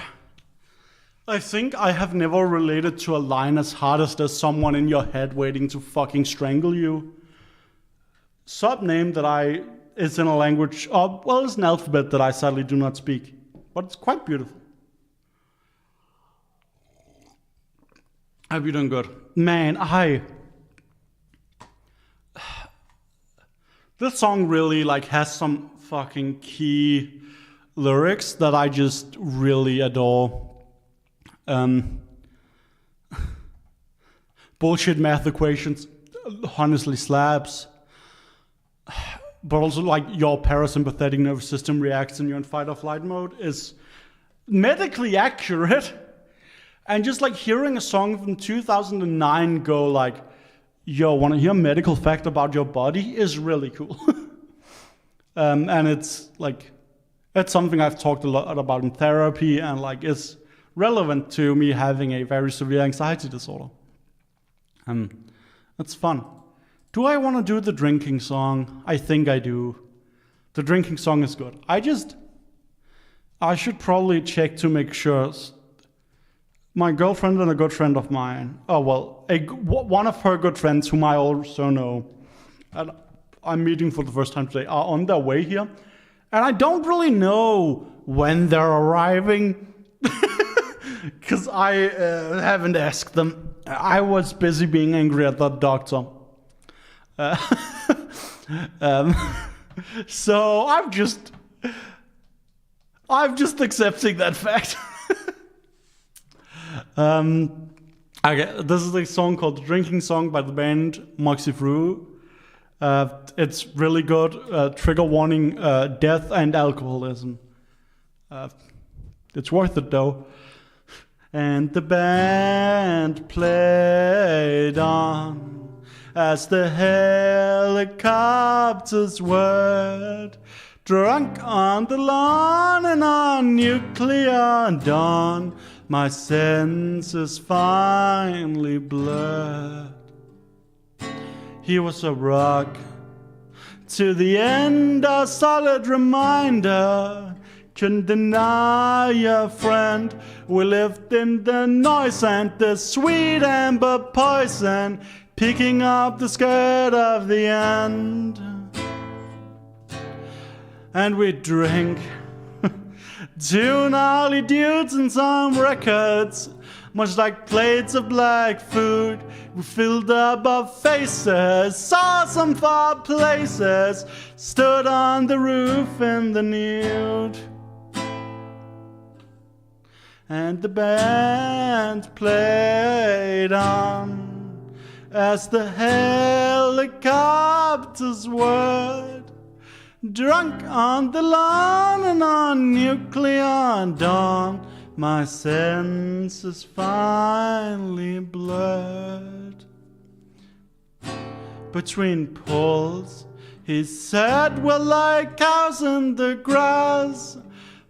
I think I have never related to a line as hard as there's someone in your head waiting to fucking strangle you. Sub-name that is in a language, well, it's an alphabet that I sadly do not speak. But it's quite beautiful. I hope you're doing good. Man, this song really has some fucking key lyrics that I just really adore. Bullshit math equations honestly slaps. But also your parasympathetic nervous system reacts and you're in fight or flight mode is medically accurate. And just hearing a song from 2009 go yo, wanna hear a medical fact about your body is really cool. And it's it's something I've talked a lot about in therapy and it's relevant to me having a very severe anxiety disorder. It's fun. Do I want to do the drinking song? I think I do. The drinking song is good. I should probably check to make sure. My girlfriend and a good friend of mine, one of her good friends whom I also know, and I'm meeting for the first time today, are on their way here. And I don't really know when they're arriving because I haven't asked them. I was busy being angry at that doctor. Uh, um, so I'm just accepting that fact. Okay, this is a song called "The Drinking Song" by the band Moxie Frue. It's really good. Trigger warning: death and alcoholism. It's worth it though. And the band played on as the helicopters whirred, drunk on the lawn and on nuclear dawn. My senses finally blurred. He was a rock to the end, a solid reminder. Couldn't deny a friend. We lived in the noise and the sweet amber poison, picking up the skirt of the end. And we drink two gnarly dudes and some records, much like plates of black food. We filled up our faces, saw some far places, stood on the roof in the nude. And the band played on as the helicopters whirred, drunk on the lawn and on nuclear dawn. My senses finally blurred. Between pulls, he said, we're like cows in the grass,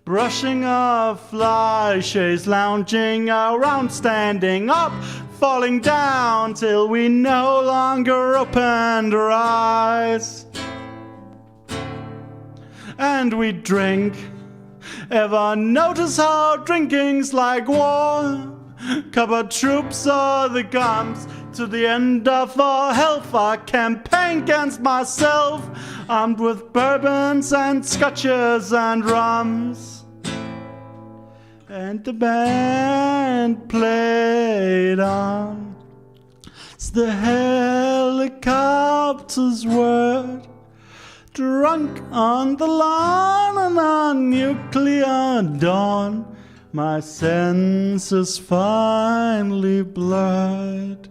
brushing off fly shades, lounging around, standing up, falling down, till we no longer opened our eyes. And we drink. Ever notice how drinking's like war? Cupboard troops are the guns to the end of our health. Our campaign against myself, armed with bourbons and scotches and rums. And the band played on as the helicopters whirred, drunk on the lawn and on nuclear dawn. My senses finally blurred.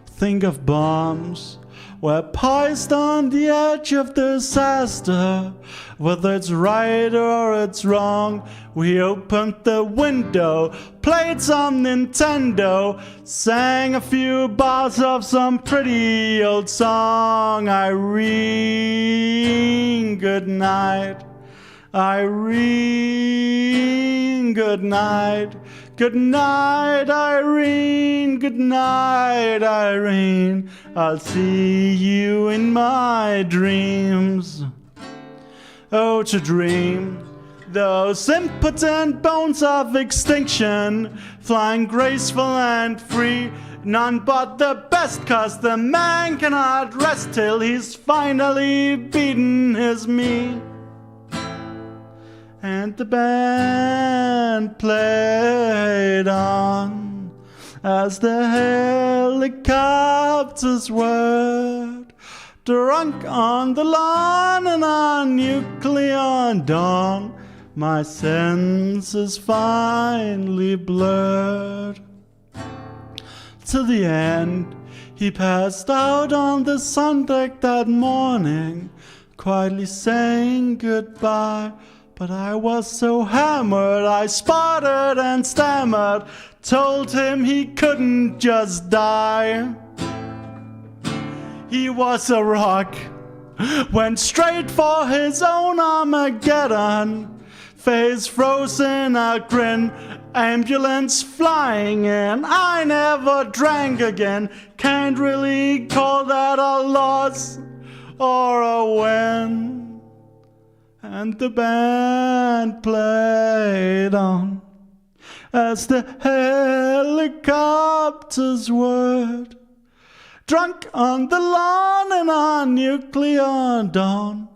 Think of bombs we're poised on the edge of disaster. Whether it's right or it's wrong, we opened the window, played some Nintendo, sang a few bars of some pretty old song. Irene, good night. Irene, good night. Good night, Irene. Good night, Irene. I'll see you in my dreams. Oh, to dream those impotent bones of extinction, flying graceful and free. None but the best, 'cause the man cannot rest till he's finally beaten his me. And the band played on as the helicopters whirred, drunk on the lawn and on nuclear dawn. My senses finally blurred. To the end, he passed out on the sun deck that morning, quietly saying goodbye. But I was so hammered, I sputtered and stammered, told him he couldn't just die. He was a rock, went straight for his own Armageddon, face frozen, a grin, ambulance flying in. I never drank again, can't really call that a loss or a win. And the band played on as the helicopters whirred, drunk on the lawn and on nuclear dawn.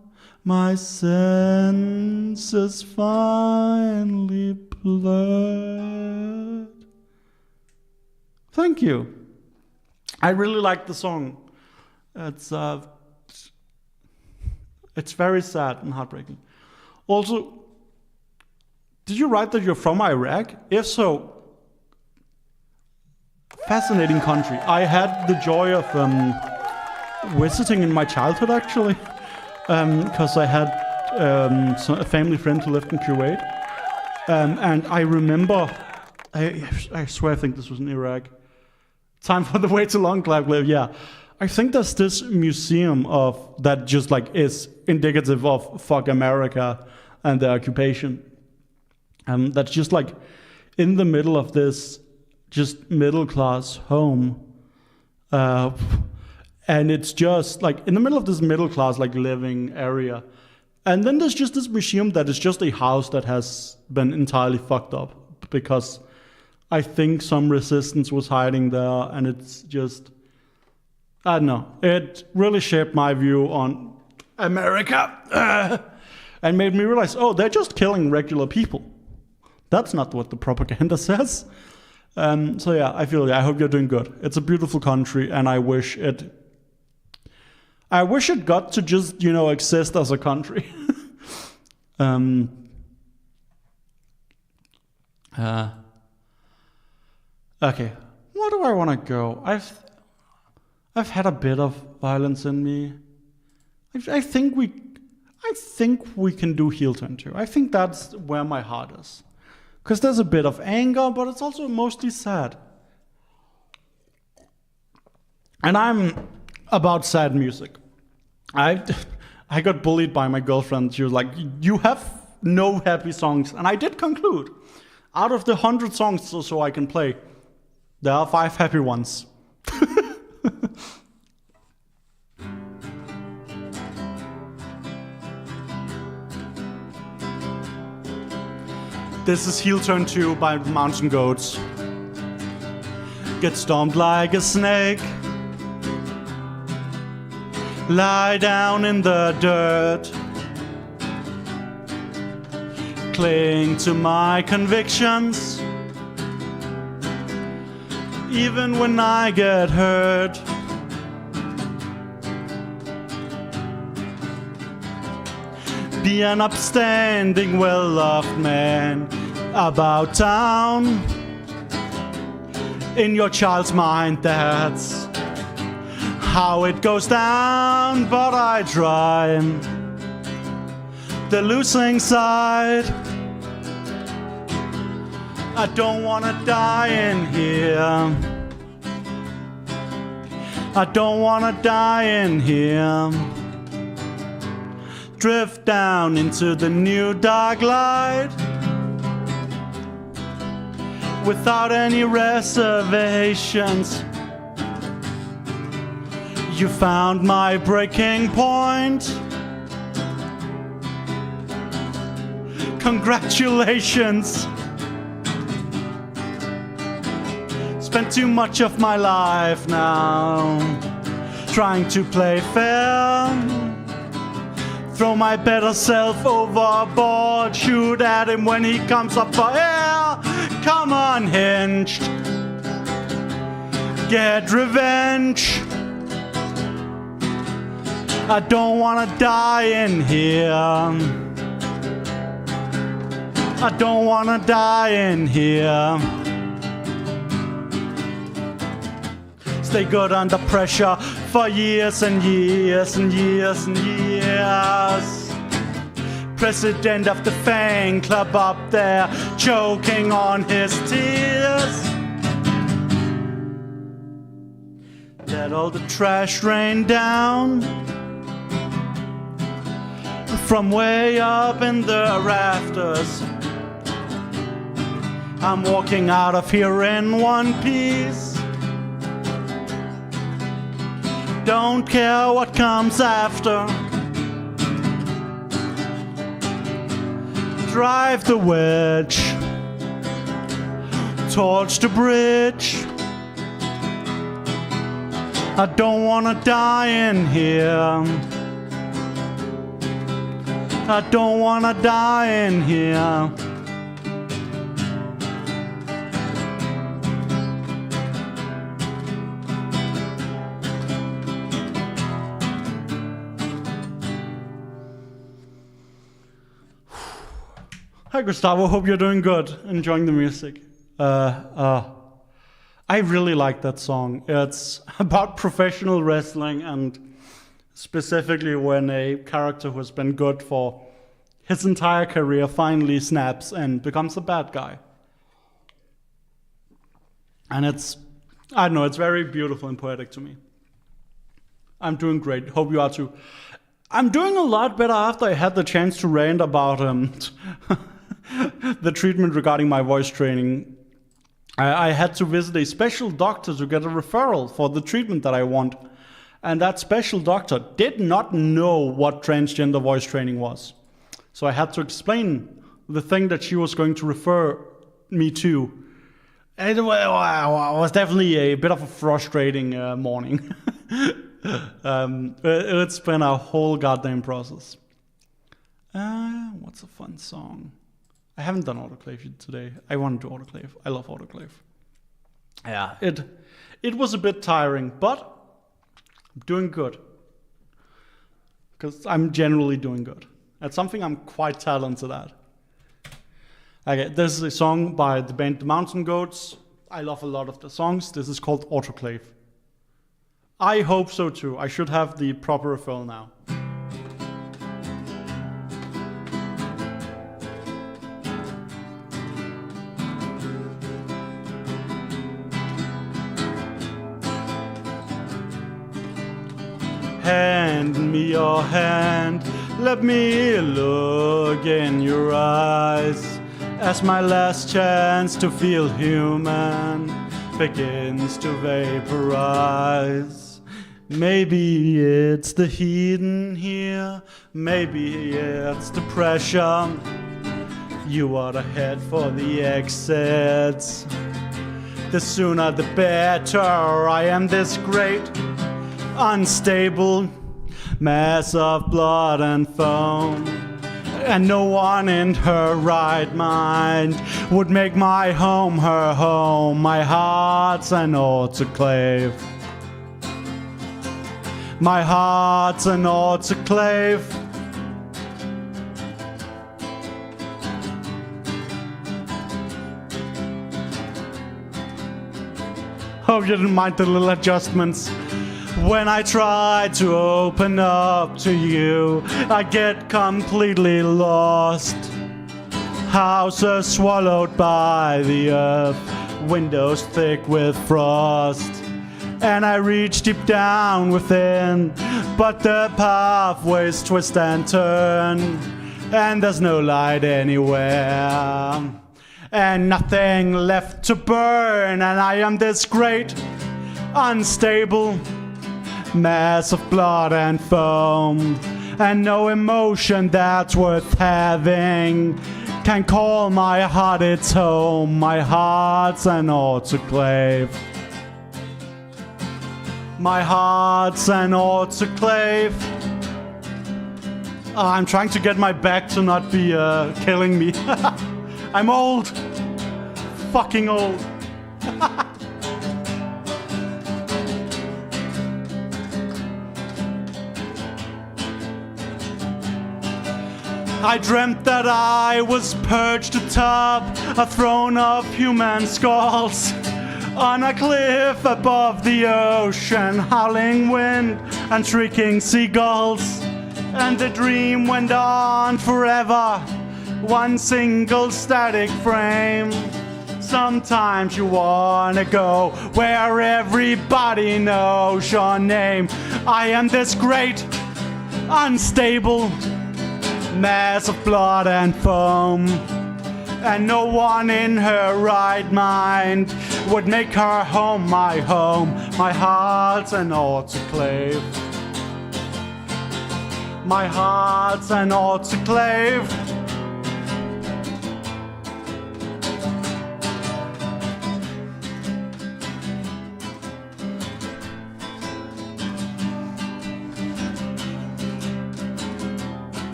My senses finally blurred. Thank you. I really like the song. It's it's very sad and heartbreaking. Also, did you write that you're from Iraq? If so, fascinating country. I had the joy of visiting in my childhood, actually, because I had a family friend who lived in Kuwait, and I remember. I swear, I think this was in Iraq. Time for the way too long clap. Yeah, I think there's this museum of that just like is indicative of fuck America and the occupation. That's just like in the middle of this just middle class home, and it's just like in the middle of this middle class like living area, and then there's just this museum that is just a house that has been entirely fucked up because I think some resistance was hiding there, and it's just, I don't know, it really shaped my view on America and made me realize, oh, they're just killing regular people. That's not what the propaganda says. So yeah, I hope you're doing good. It's a beautiful country, and I wish it got to just, exist as a country. Okay, where do I want to go? I've had a bit of violence in me. I think we can do heel turn too. I think that's where my heart is. Because there's a bit of anger, but it's also mostly sad. And I'm about sad music. I got bullied by my girlfriend. She was like, you have no happy songs. And I did conclude, out of the 100 songs so I can play, there are 5 happy ones. This is Heel Turn 2 by Mountain Goats. Get stomped like a snake. Lie down in the dirt. Cling to my convictions. Even when I get hurt. Be an upstanding, well-loved man about town. In your child's mind, that's how it goes down. But I try the losing side. I don't wanna die in here. I don't wanna die in here. Drift down into the new dark light without any reservations. You found my breaking point. Congratulations. Spent too much of my life now trying to play fair. Throw my better self overboard. Shoot at him when he comes up for air. Come unhinged. Get revenge. I don't wanna die in here. I don't wanna die in here. Stay good under pressure for years and years and years and years. President of the fan club up there, choking on his tears. Let all the trash rain down from way up in the rafters. I'm walking out of here in one piece. Don't care what comes after. Drive the wedge, torch the bridge. I don't wanna die in here. I don't wanna die in here. Hi Gustavo, hope you're doing good, enjoying the music. I really like that song. It's about professional wrestling and specifically when a character who's been good for his entire career finally snaps and becomes a bad guy. And I don't know, it's very beautiful and poetic to me. I'm doing great, hope you are too. I'm doing a lot better after I had the chance to rant about the treatment regarding my voice training. I had to visit a special doctor to get a referral for the treatment that I want. And that special doctor did not know what transgender voice training was. So I had to explain the thing that she was going to refer me to. And it was definitely a bit of a frustrating morning. It's been a whole goddamn process. What's a fun song? I haven't done autoclave today. I want to do autoclave. I love autoclave. Yeah, it was a bit tiring, but I'm doing good. Because I'm generally doing good. That's something I'm quite talented at. Okay, this is a song by the band The Mountain Goats. I love a lot of the songs. This is called Autoclave. I hope so too. I should have the proper referral now. Hand me your hand, let me look in your eyes, as my last chance to feel human begins to vaporize. Maybe it's the heat in here, maybe it's the pressure. You ought to head for the exits. The sooner the better. I am this great unstable mass of blood and foam, and no one in her right mind would make my home her home. My heart's an autoclave. My heart's an autoclave. Hope you didn't mind the little adjustments. When I try to open up to you, I get completely lost. Houses swallowed by the earth, windows thick with frost. And I reach deep down within, but the pathways twist and turn, and there's no light anywhere, and nothing left to burn. And I am this great, unstable mass of blood and foam, and no emotion that's worth having can call my heart its home. My heart's an autoclave. My heart's an autoclave. I'm trying to get my back to not be killing me. I'm old. Fucking old. I dreamt that I was perched atop a throne of human skulls, on a cliff above the ocean, howling wind and shrieking seagulls. And the dream went on forever, one single static frame. Sometimes you wanna go where everybody knows your name. I am this great, unstable mass of blood and foam, and no one in her right mind would make her home my home. My heart's an autoclave. My heart's an autoclave.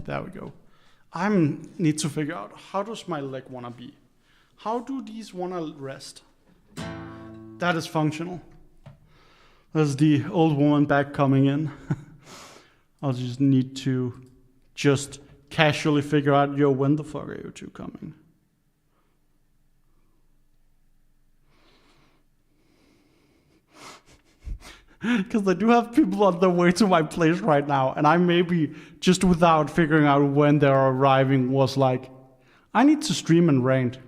There we go. I need to figure out, how does my leg wanna be? How do these wanna rest? That is functional. There's the old woman back coming in. I'll just need to just casually figure out, yo, when the fuck are you two coming? Because I do have people on their way to my place right now, and I maybe, just without figuring out when they're arriving, was like, I need to stream and rant.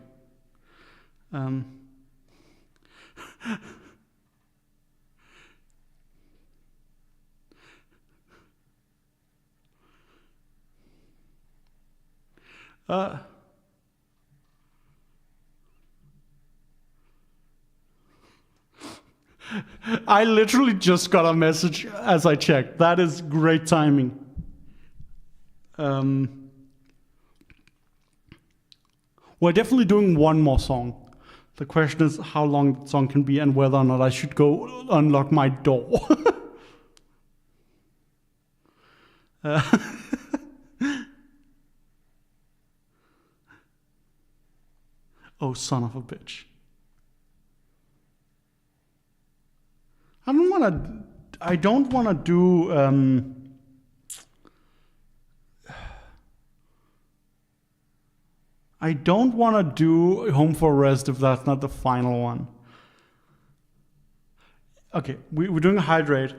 I literally just got a message as I checked. That is great timing. We're definitely doing one more song. The question is how long the song can be and whether or not I should go unlock my door. Oh, son of a bitch. I don't wanna do I don't wanna do Home for Rest if that's not the final one. Okay, we're doing Hydrate.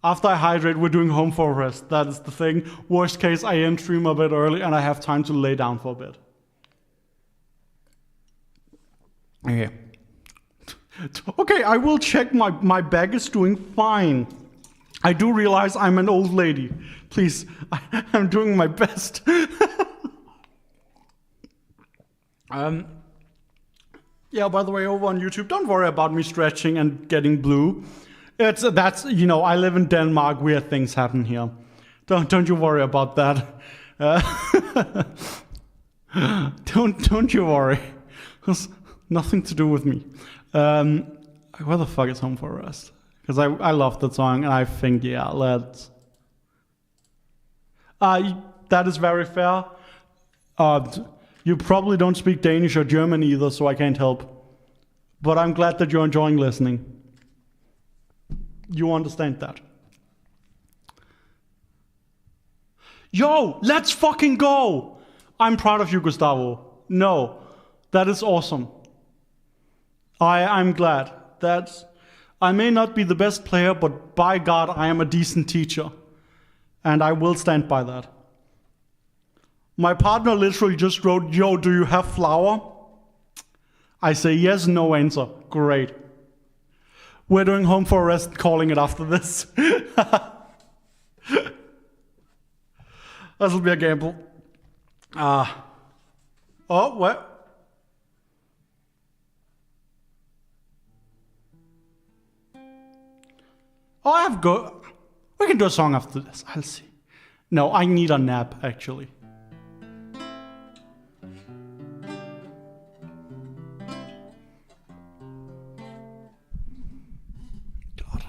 After I hydrate, we're doing Home for Rest. That is the thing. Worst case, I end stream a bit early and I have time to lay down for a bit. Okay. Okay, I will check my bag is doing fine. I do realize I'm an old lady. Please, I'm doing my best. Yeah, by the way, over on YouTube, don't worry about me stretching and getting blue. That's you know, I live in Denmark, weird things happen here. Don't you worry about that. Don't you worry. It's nothing to do with me. Where the fuck is Home for Rest? Because I love that song and I think, yeah, let's. That is very fair. You probably don't speak Danish or German either, so I can't help. But I'm glad that you're enjoying listening. You understand that. Yo, let's fucking go! I'm proud of you, Gustavo. No, that is awesome. I'm glad. I may not be the best player, but by God, I am a decent teacher. And I will stand by that. My partner literally just wrote, yo, do you have flour? I say yes, no answer. Great. We're doing Home for Rest, calling it after this. That'll be a gamble. Oh, what? Oh, we can do a song after this. I'll see. No, I need a nap, actually. God.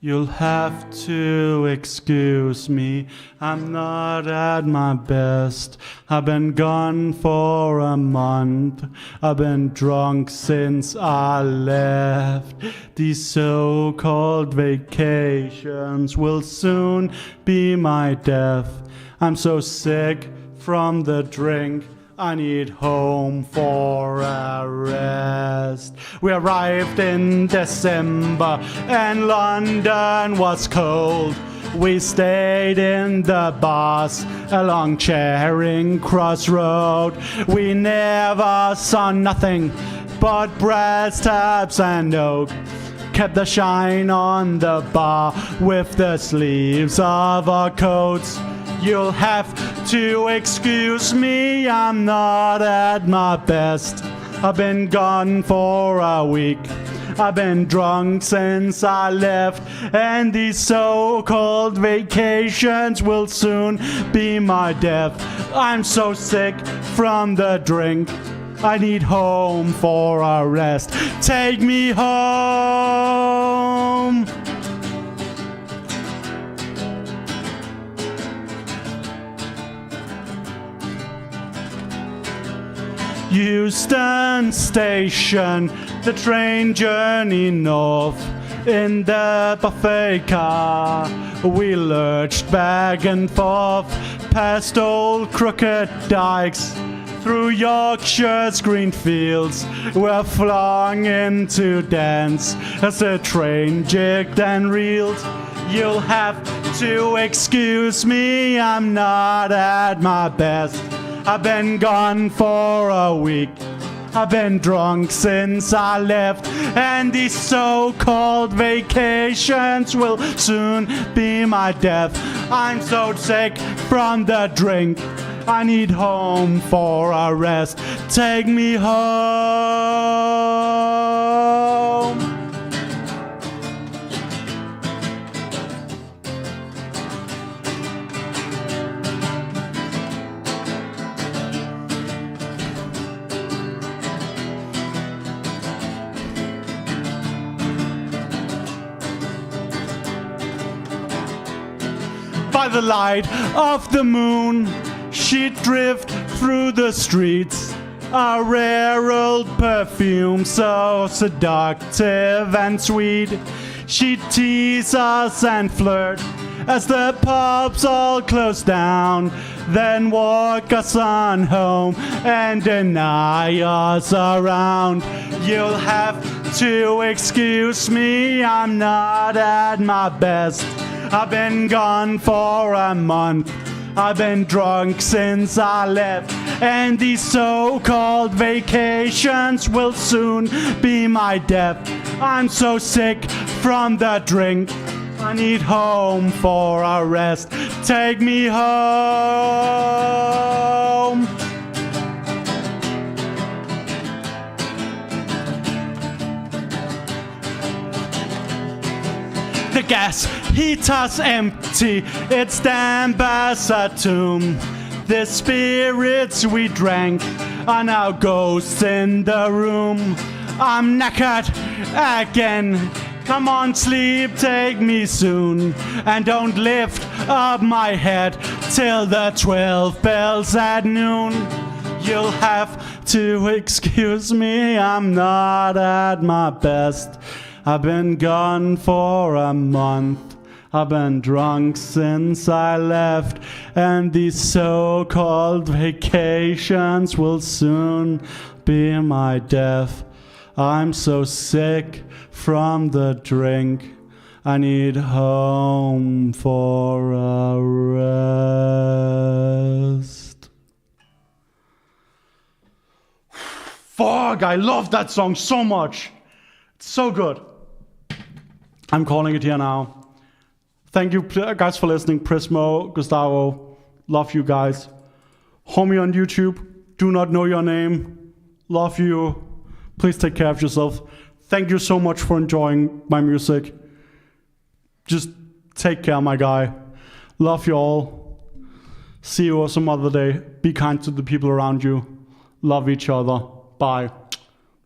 You'll have to excuse me, I'm not at my best. I've been gone for a month, I've been drunk since I left. These so-called vacations will soon be my death. I'm so sick from the drink, I need home for a rest. We arrived in December and London was cold. We stayed in the bus along Charing Cross Road. We never saw nothing but brass taps and oak. Kept the shine on the bar with the sleeves of our coats. You'll have to excuse me, I'm not at my best. I've been gone for a week, I've been drunk since I left. And these so-called vacations will soon be my death. I'm so sick from the drink, I need home for a rest. Take me home. Euston Station, the train journey north. In the buffet car, we lurched back and forth, past old crooked dikes, through Yorkshire's green fields. We're flung into dance as the train jigged and reeled. You'll have to excuse me, I'm not at my best. I've been gone for a week, I've been drunk since I left, and these so-called vacations will soon be my death. I'm so sick from the drink, I need home for a rest. Take me home. By the light of the moon, she'd drift through the streets, a rare old perfume so seductive and sweet. She'd tease us and flirt as the pubs all closed down, then walk us on home and deny us around. You'll have to excuse me, I'm not at my best. I've been gone for a month, I've been drunk since I left, and these so-called vacations will soon be my death. I'm so sick from the drink, I need home for a rest. Take me home. The gas heater's empty, it's damp as a tomb. The spirits we drank are now ghosts in the room. I'm knackered again, come on sleep, take me soon. And don't lift up my head till the 12 bells at noon. You'll have to excuse me, I'm not at my best. I've been gone for a month, I've been drunk since I left, and these so-called vacations will soon be my death. I'm so sick from the drink, I need home for a rest. Fuck, I love that song so much. It's so good. I'm calling it here now. Thank you guys for listening. Prismo, Gustavo, love you guys. Homie on YouTube, do not know your name. Love you. Please take care of yourself. Thank you so much for enjoying my music. Just take care, my guy. Love you all. See you some other day. Be kind to the people around you. Love each other. Bye.